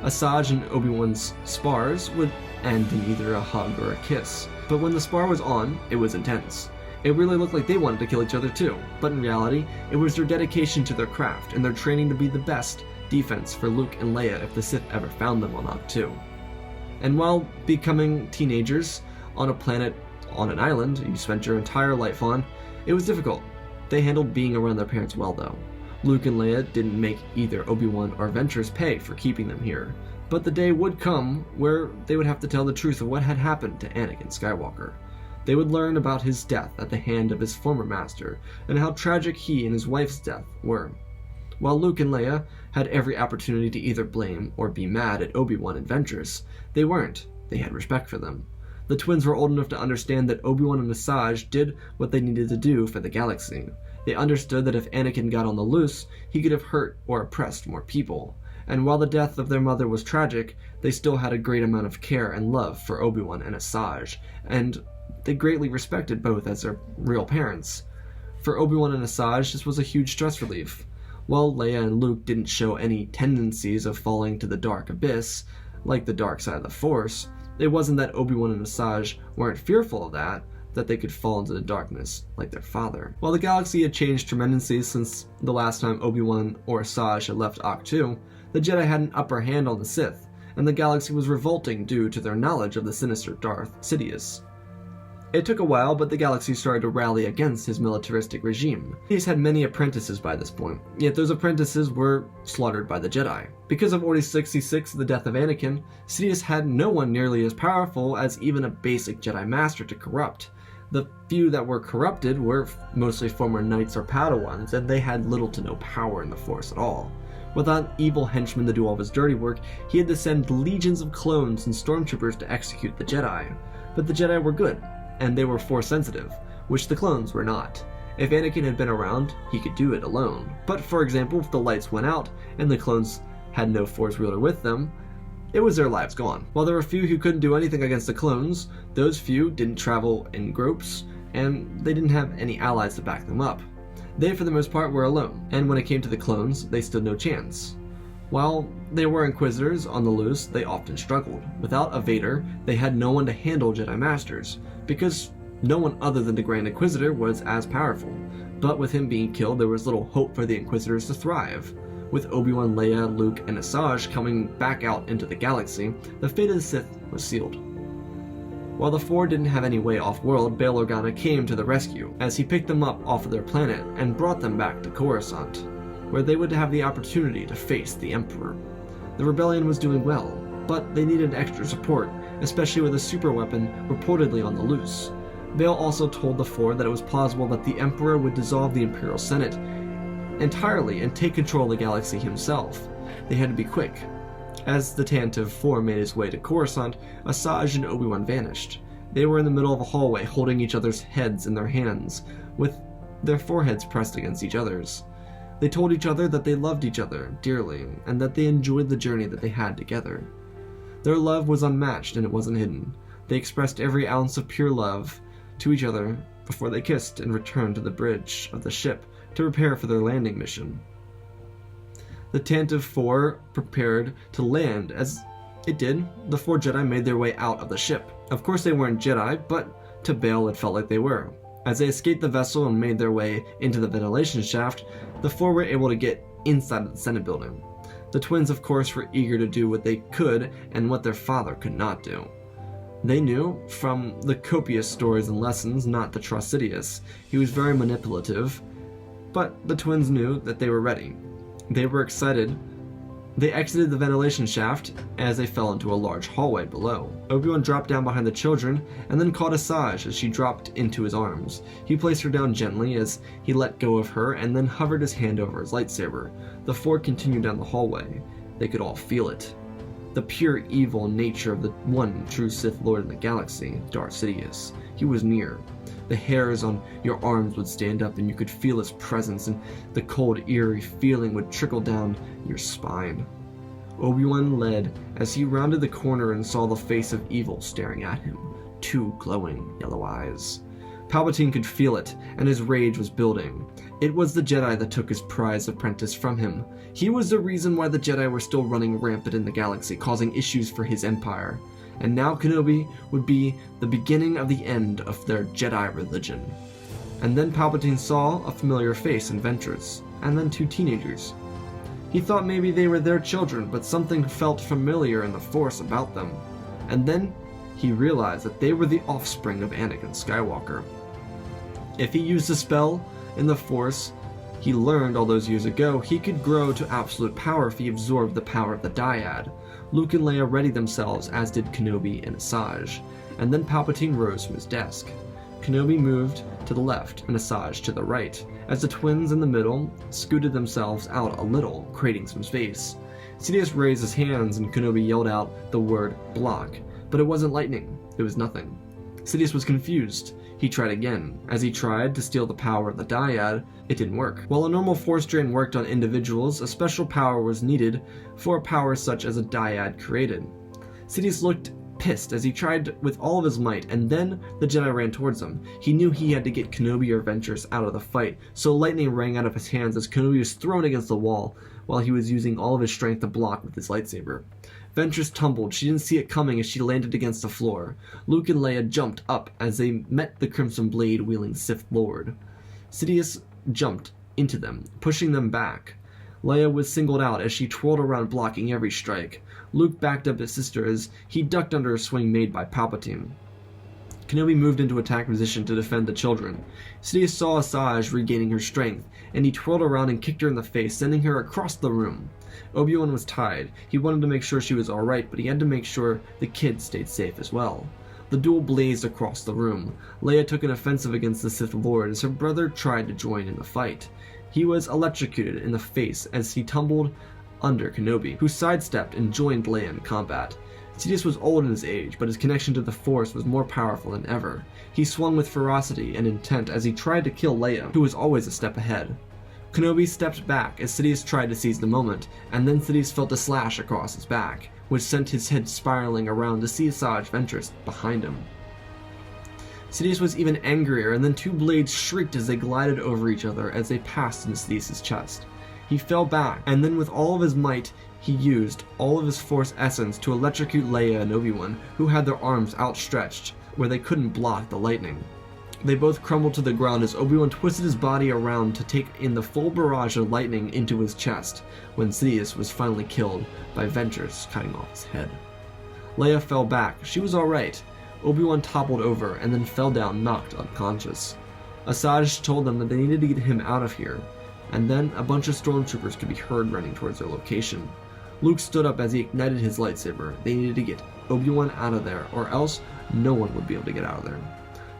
Speaker 1: Asajj and Obi-Wan's spars would end in either a hug or a kiss, but when the spar was on, it was intense. It really looked like they wanted to kill each other too, but in reality, it was their dedication to their craft and their training to be the best defense for Luke and Leia if the Sith ever found them on Ahch-To. And while becoming teenagers on a planet, on an island you spent your entire life on, it was difficult. They handled being around their parents well though. Luke and Leia didn't make either Obi-Wan or Ventress pay for keeping them here, but the day would come where they would have to tell the truth of what had happened to Anakin Skywalker. They would learn about his death at the hand of his former master, and how tragic he and his wife's death were. While Luke and Leia had every opportunity to either blame or be mad at Obi-Wan and Ventress, they weren't. they had respect for them. The twins were old enough to understand that Obi-Wan and Asajj did what they needed to do for the galaxy. They understood that if Anakin got on the loose, he could have hurt or oppressed more people. And while the death of their mother was tragic, they still had a great amount of care and love for Obi-Wan and Asajj, and they greatly respected both as their real parents. For Obi-Wan and Asajj, this was a huge stress relief. While Leia and Luke didn't show any tendencies of falling to the dark abyss, like the dark side of the Force, it wasn't that Obi-Wan and Asajj weren't fearful of that they could fall into the darkness like their father. While the galaxy had changed tremendously since the last time Obi-Wan or Asajj had left Ahch-To, the Jedi had an upper hand on the Sith, and the galaxy was revolting due to their knowledge of the sinister Darth Sidious. It took a while, but the galaxy started to rally against his militaristic regime. He's had many apprentices by this point, yet those apprentices were slaughtered by the Jedi. Because of Order 66, the death of Anakin, Sidious had no one nearly as powerful as even a basic Jedi Master to corrupt. The few that were corrupted were mostly former knights or Padawans, and they had little to no power in the Force at all. Without evil henchmen to do all of his dirty work, he had to send legions of clones and stormtroopers to execute the Jedi. But the Jedi were good, and they were Force sensitive, which the clones were not. If Anakin had been around, he could do it alone. But for example, if the lights went out and the clones had no Force wielder with them, it was their lives gone. While there were few who couldn't do anything against the clones, those few didn't travel in groups, and they didn't have any allies to back them up. They, for the most part, were alone, and when it came to the clones, they stood no chance. While they were Inquisitors on the loose, they often struggled. Without a Vader, they had no one to handle Jedi Masters, because no one other than the Grand Inquisitor was as powerful. But with him being killed, there was little hope for the Inquisitors to thrive. With Obi-Wan, Leia, Luke, and Asajj coming back out into the galaxy, the fate of the Sith was sealed. While the Four didn't have any way off-world, Bail Organa came to the rescue, as he picked them up off of their planet and brought them back to Coruscant, where they would have the opportunity to face the Emperor. The rebellion was doing well, but they needed extra support, especially with a super weapon reportedly on the loose. Bail also told the Four that it was plausible that the Emperor would dissolve the Imperial Senate entirely and take control of the galaxy himself. They had to be quick. As the Tantive 4 made his way to Coruscant, Asajj and Obi-Wan vanished. They were in the middle of a hallway, holding each other's heads in their hands, with their foreheads pressed against each other's. They told each other that they loved each other dearly, and that they enjoyed the journey that they had together. Their love was unmatched, and it wasn't hidden. They expressed every ounce of pure love to each other before they kissed and returned to the bridge of the ship to prepare for their landing mission. The Tantive 4 prepared to land. As it did, the 4 Jedi made their way out of the ship. Of course they weren't Jedi, but to Bail it felt like they were. As they escaped the vessel and made their way into the ventilation shaft, the 4 were able to get inside of the Senate building. The twins, of course, were eager to do what they could and what their father could not do. They knew, from the copious stories and lessons, not to trust Sidious. He was very manipulative, but the twins knew that they were ready. They were excited. They exited the ventilation shaft as they fell into a large hallway below. Obi-Wan dropped down behind the children and then caught Asajj as she dropped into his arms. He placed her down gently as he let go of her and then hovered his hand over his lightsaber. The 4 continued down the hallway. They could all feel it. The pure evil nature of the one true Sith Lord in the galaxy, Darth Sidious. He was near. The hairs on your arms would stand up and you could feel his presence, and the cold, eerie feeling would trickle down your spine. Obi-Wan led as he rounded the corner and saw the face of evil staring at him, 2 glowing yellow eyes. Palpatine could feel it, and his rage was building. It was the Jedi that took his prized apprentice from him. He was the reason why the Jedi were still running rampant in the galaxy, causing issues for his empire. And now Kenobi would be the beginning of the end of their Jedi religion. And then Palpatine saw a familiar face in Ventress, and then 2 teenagers. He thought maybe they were their children, but something felt familiar in the Force about them. And then he realized that they were the offspring of Anakin Skywalker. If he used a spell in the Force he learned all those years ago, he could grow to absolute power if he absorbed the power of the Dyad. Luke and Leia readied themselves, as did Kenobi and Asajj, and then Palpatine rose from his desk. Kenobi moved to the left and Asajj to the right, as the twins in the middle scooted themselves out a little, creating some space. Sidious raised his hands and Kenobi yelled out the word block. but it wasn't lightning. It was nothing. Sidious was confused. He tried again. As he tried to steal the power of the dyad, it didn't work. While a normal force drain worked on individuals, a special power was needed for a power such as a dyad created. Sidious looked pissed as he tried with all of his might, and then the Jedi ran towards him. He knew he had to get Kenobi or Ventress out of the fight, so lightning rang out of his hands as Kenobi was thrown against the wall, while he was using all of his strength to block with his lightsaber. Ventress tumbled. She didn't see it coming as she landed against the floor. Luke and Leia jumped up as they met the Crimson Blade-wielding Sith Lord. Sidious jumped into them, pushing them back. Leia was singled out as she twirled around blocking every strike. Luke backed up his sister as he ducked under a swing made by Palpatine. Kenobi moved into attack position to defend the children. Sidious saw Asajj regaining her strength, and he twirled around and kicked her in the face, sending her across the room. Obi-Wan was tied. He wanted to make sure she was alright, but he had to make sure the kids stayed safe as well. The duel blazed across the room. Leia took an offensive against the Sith Lord as her brother tried to join in the fight. He was electrocuted in the face as he tumbled under Kenobi, who sidestepped and joined Leia in combat. Sidious was old in his age, but his connection to the Force was more powerful than ever. He swung with ferocity and intent as he tried to kill Leia, who was always a step ahead. Kenobi stepped back as Sidious tried to seize the moment, and then Sidious felt a slash across his back, which sent his head spiraling around to see Asajj Ventress behind him. Sidious was even angrier, and then two blades shrieked as they glided over each other as they passed into Sidious's chest. He fell back, and then with all of his might, he used all of his Force essence to electrocute Leia and Obi-Wan, who had their arms outstretched, where they couldn't block the lightning. They both crumbled to the ground as Obi-Wan twisted his body around to take in the full barrage of lightning into his chest, when Sidious was finally killed by Ventress cutting off his head. Leia fell back. She was alright. Obi-Wan toppled over and then fell down, knocked unconscious. Asajj told them that they needed to get him out of here, and then a bunch of stormtroopers could be heard running towards their location. Luke stood up as he ignited his lightsaber. They needed to get Obi-Wan out of there, or else no one would be able to get out of there.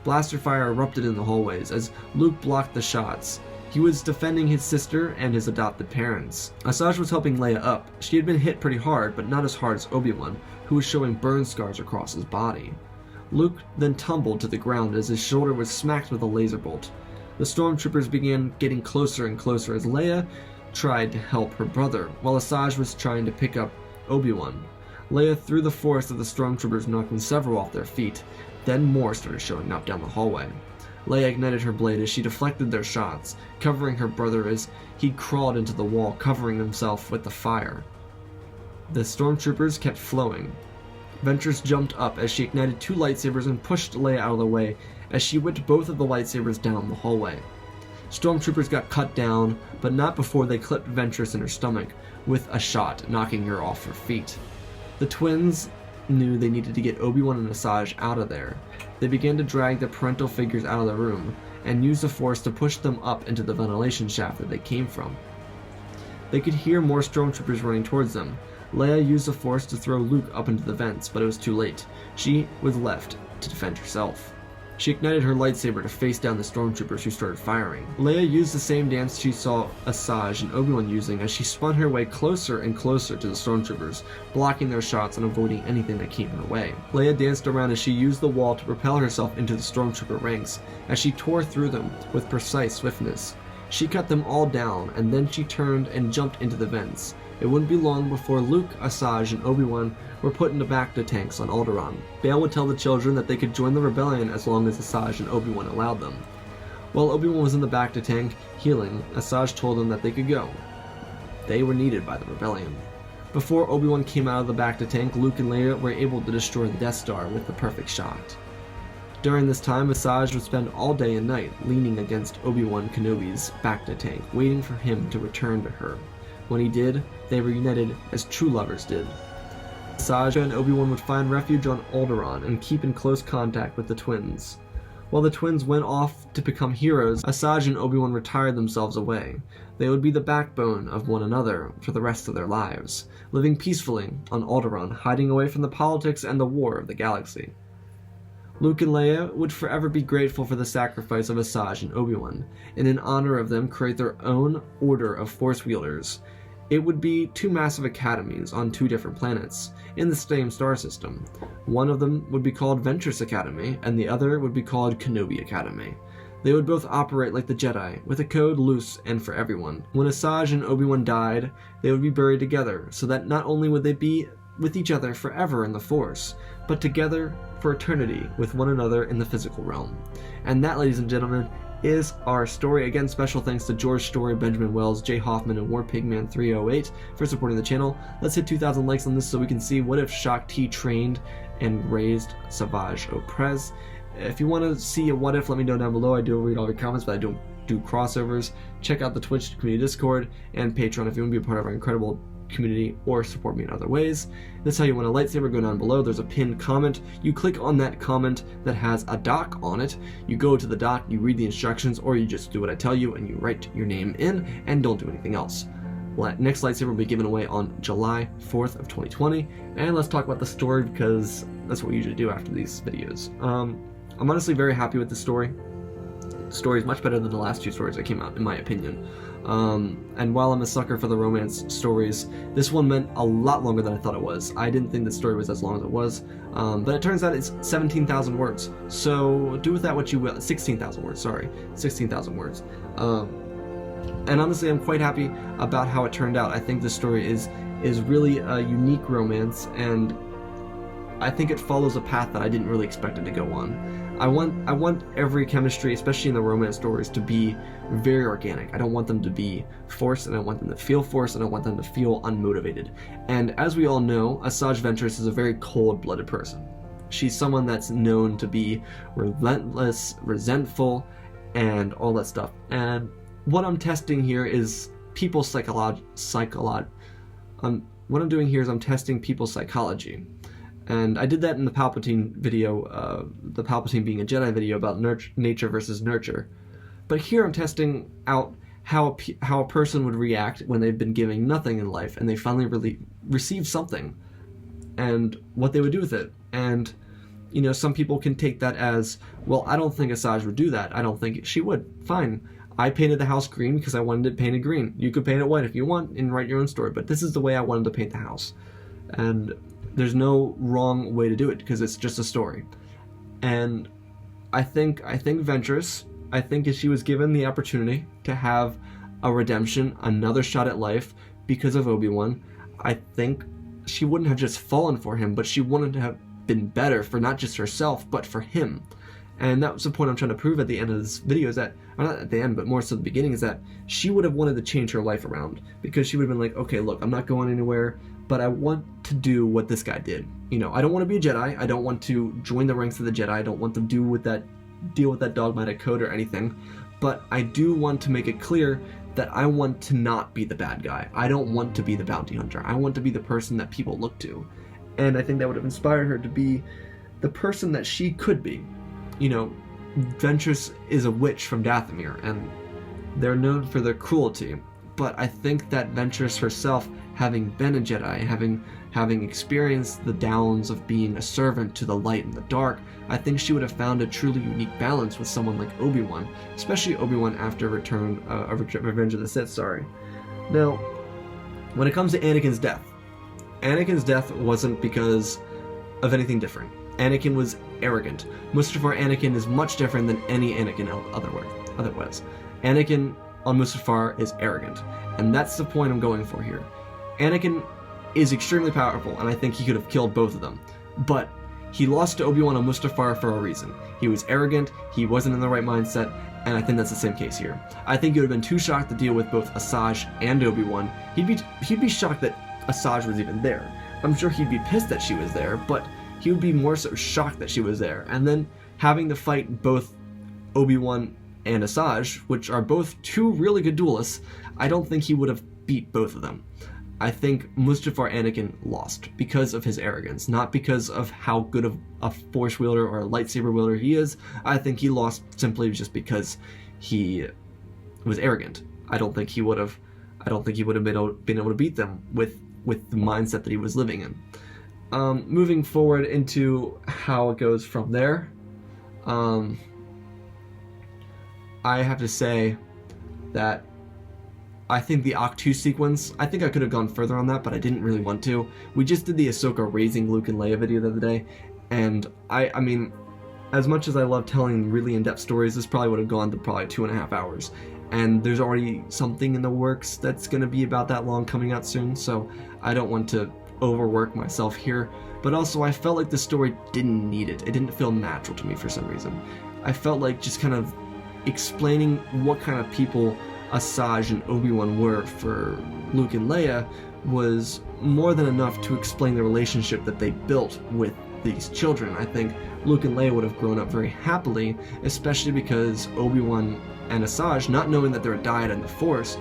Speaker 1: Blaster fire erupted in the hallways as Luke blocked the shots. He was defending his sister and his adopted parents. Asajj was helping Leia up. She had been hit pretty hard, but not as hard as Obi-Wan, who was showing burn scars across his body. Luke then tumbled to the ground as his shoulder was smacked with a laser bolt. The stormtroopers began getting closer and closer as Leia tried to help her brother, while Asajj was trying to pick up Obi-Wan. Leia threw the force at the stormtroopers, knocking several off their feet. Then more started showing up down the hallway. Leia ignited her blade as she deflected their shots, covering her brother as he crawled into the wall, covering himself with the fire. The stormtroopers kept flowing. Ventress jumped up as she ignited two lightsabers and pushed Leia out of the way as she whipped both of the lightsabers down the hallway. Stormtroopers got cut down, but not before they clipped Ventress in her stomach with a shot, knocking her off her feet. The twins knew they needed to get Obi-Wan and Asajj out of there. They began to drag the parental figures out of the room and use the Force to push them up into the ventilation shaft that they came from. They could hear more stormtroopers running towards them. Leia used the Force to throw Luke up into the vents, but it was too late. She was left to defend herself. She ignited her lightsaber to face down the stormtroopers who started firing. Leia used the same dance she saw Asajj and Obi-Wan using as she spun her way closer and closer to the stormtroopers, blocking their shots and avoiding anything that came her way. Leia danced around as she used the wall to propel herself into the stormtrooper ranks, as she tore through them with precise swiftness. She cut them all down, and then she turned and jumped into the vents. It wouldn't be long before Luke, Asajj, and Obi-Wan were put into bacta tanks on Alderaan. Bail would tell the children that they could join the rebellion as long as Asajj and Obi-Wan allowed them. While Obi-Wan was in the bacta tank, healing, Asajj told them that they could go. They were needed by the rebellion. Before Obi-Wan came out of the bacta tank, Luke and Leia were able to destroy the Death Star with the perfect shot. During this time, Asajj would spend all day and night leaning against Obi-Wan Kenobi's bacta tank, waiting for him to return to her. When he did, they reunited as true lovers did. Asajj and Obi-Wan would find refuge on Alderaan and keep in close contact with the twins. While the twins went off to become heroes, Asajj and Obi-Wan retired themselves away. They would be the backbone of one another for the rest of their lives, living peacefully on Alderaan, hiding away from the politics and the war of the galaxy. Luke and Leia would forever be grateful for the sacrifice of Asajj and Obi-Wan, and in honor of them create their own order of Force wielders it would be two massive academies on two different planets in the same star system. One of them would be called Ventress Academy, and the other would be called Kenobi Academy. They would both operate like the Jedi, with a code loose and for everyone. When Asajj and Obi-Wan died, they would be buried together, so that not only would they be with each other forever in the Force, but together for eternity with one another in the physical realm. And that, ladies and gentlemen, is our story. Again, special thanks to George Story, Benjamin Wells, Jay Hoffman, and WarPigman308 for supporting the channel. Let's hit 2,000 likes on this so we can see what if Shaak Ti trained and raised Savage Oprez. If you want to see a what if, let me know down below. I do read all your comments, but I don't do crossovers. Check out the Twitch community Discord and Patreon if you want to be a part of our incredible community or support me in other ways. That's how you want a lightsaber. Go down below. There's a pinned comment. You click on that comment that has a doc on it. You go to the doc, you read the instructions, or you just do what I tell you and you write your name in and don't do anything else. Next lightsaber will be given away on July 4th of 2020. And let's talk about the story because that's what we usually do after these videos. I'm honestly very happy with the story. The story is much better than the last two stories that came out, in my opinion. And while I'm a sucker for the romance stories, this one meant a lot longer than I thought it was. I didn't think the story was as long as it was, but it turns out it's 17,000 words. So do with that what you will. 16,000 words, sorry. 16,000 words. And honestly, I'm quite happy about how it turned out. I think the story is really a unique romance, and I think it follows a path that I didn't really expect it to go on. I want every chemistry, especially in the romance stories, to be very organic. I don't want them to be forced, and I want them to feel forced, and I want them to feel unmotivated. And as we all know, Asajj Ventress is a very cold-blooded person. She's someone that's known to be relentless, resentful, and all that stuff. And what I'm testing here is people's what I'm doing here is I'm testing people's psychology. And I did that in the Palpatine video, the Palpatine being a Jedi video about nature versus nurture. But here I'm testing out how a person would react when they've been giving nothing in life and they finally really receive something, and what they would do with it. And, you know, some people can take that as, well, I don't think Asajj would do that. I don't think she would. Fine. I painted the house green because I wanted it painted green. You could paint it white if you want and write your own story, but this is the way I wanted to paint the house. And there's no wrong way to do it because it's just a story. And I think Ventress, if she was given the opportunity to have a redemption, another shot at life because of Obi-Wan, I think she wouldn't have just fallen for him, but she wouldn't have been better for not just herself, but for him. And that was the point I'm trying to prove at the end of this video, is that, or not at the end, but more so the beginning, is that she would have wanted to change her life around, because she would have been like, okay, look, I'm not going anywhere, but I want to do what this guy did. You know, I don't want to be a Jedi, I don't want to join the ranks of the Jedi, I don't want to deal with that dogmatic code or anything, but I do want to make it clear that I want to not be the bad guy. I don't want to be the bounty hunter. I want to be the person that people look to. And I think that would have inspired her to be the person that she could be. You know, Ventress is a witch from Dathomir, and they're known for their cruelty. But I think that Ventress herself, having been a Jedi, having experienced the downs of being a servant to the light and the dark, I think she would have found a truly unique balance with someone like Obi-Wan, especially Obi-Wan after Revenge of the Sith, sorry. Now, when it comes to Anakin's death wasn't because of anything different. Anakin was arrogant. Mustafar Anakin is much different than any Anakin otherwise. Anakin on Mustafar is arrogant, and that's the point I'm going for here. Anakin is extremely powerful, and I think he could have killed both of them, but he lost to Obi-Wan on Mustafar for a reason. He was arrogant, he wasn't in the right mindset, and I think that's the same case here. I think he would have been too shocked to deal with both Asajj and Obi-Wan. He'd be shocked that Asajj was even there. I'm sure he'd be pissed that she was there, but he would be more so shocked that she was there. And then having to fight both Obi-Wan and Asajj, which are both two really good duelists, I don't think he would have beat both of them. I think Mustafar Anakin lost because of his arrogance, not because of how good of a force wielder or a lightsaber wielder he is. I think he lost simply just because he was arrogant. I don't think he would have been able to beat them with the mindset that he was living in. Moving forward into how it goes from there, I have to say that I think the Octu sequence, I think I could have gone further on that, but I didn't really want to. We just did the Ahsoka raising Luke and Leia video the other day, and I mean, as much as I love telling really in-depth stories, this probably would have gone to probably 2.5 hours. And there's already something in the works that's going to be about that long coming out soon, so I don't want to overwork myself here. But also, I felt like the story didn't need it. It didn't feel natural to me for some reason. I felt like just kind of explaining what kind of people Asajj and Obi-Wan were for Luke and Leia was more than enough to explain the relationship that they built with these children. I think Luke and Leia would have grown up very happily, especially because Obi-Wan and Asajj, not knowing that they're a dyad in the Force,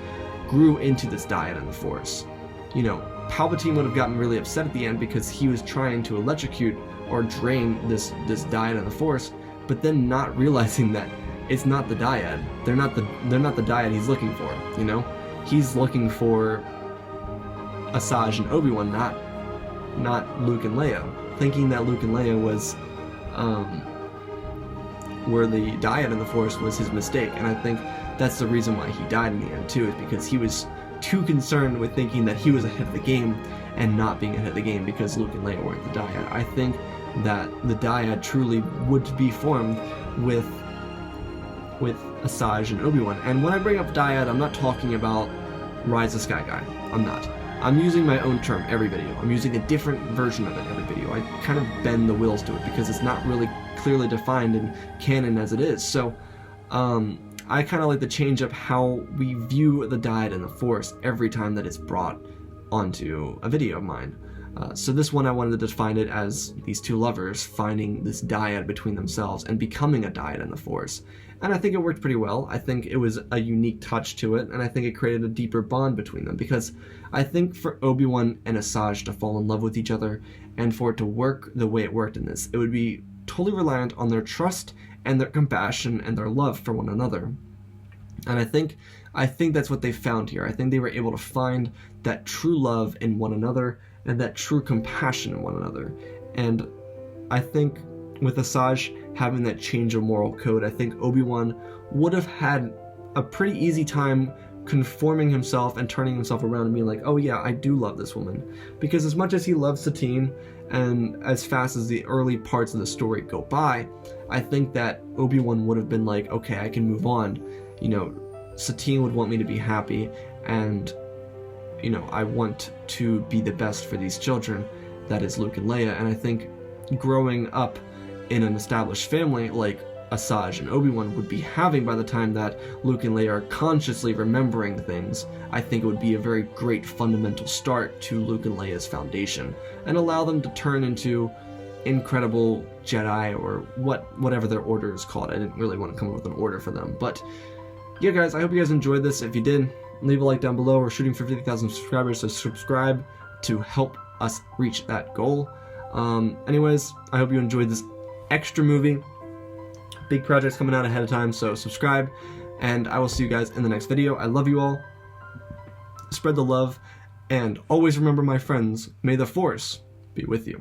Speaker 1: grew into this dyad in the Force. You know, Palpatine would have gotten really upset at the end because he was trying to electrocute or drain this dyad in the Force, but then not realizing that it's not the dyad. They're not the dyad he's looking for, you know? He's looking for Asajj and Obi-Wan, not Luke and Leia. Thinking that Luke and Leia were the dyad in the Force was his mistake, and I think that's the reason why he died in the end too, is because he was too concerned with thinking that he was ahead of the game and not being ahead of the game because Luke and Leia weren't the dyad. I think that the dyad truly would be formed with Asajj and Obi-Wan. And when I bring up dyad, I'm not talking about Rise of Sky Guy. I'm not. I'm using my own term every video. I'm using a different version of it every video. I kind of bend the wheels to it because it's not really clearly defined in canon as it is. So I kind of like to change up how we view the dyad in the Force every time that it's brought onto a video of mine. So this one I wanted to define it as these two lovers finding this dyad between themselves and becoming a dyad in the Force. And I think it worked pretty well. I think it was a unique touch to it, and I think it created a deeper bond between them, because I think for Obi-Wan and Asajj to fall in love with each other and for it to work the way it worked in this, it would be totally reliant on their trust and their compassion and their love for one another. And I think that's what they found here. I think they were able to find that true love in one another and that true compassion in one another. And I think with Asajj having that change of moral code, I think Obi-Wan would have had a pretty easy time conforming himself and turning himself around and being like, oh yeah, I do love this woman. Because as much as he loves Satine, and as fast as the early parts of the story go by, I think that Obi-Wan would have been like, okay, I can move on. You know, Satine would want me to be happy, and you know, I want to be the best for these children, that is Luke and Leia. And I think growing up in an established family like Asajj and Obi-Wan would be having by the time that Luke and Leia are consciously remembering things, I think it would be a very great fundamental start to Luke and Leia's foundation and allow them to turn into incredible Jedi, or whatever their order is called. I didn't really want to come up with an order for them, but yeah guys, I hope you guys enjoyed this. If you did, leave a like down below. We're shooting for 50,000 subscribers, so subscribe to help us reach that goal. Anyways, I hope you enjoyed this extra movie. Big projects coming out ahead of time, so subscribe, and I will see you guys in the next video. I love you all. Spread the love, and always remember, my friends, may the Force be with you.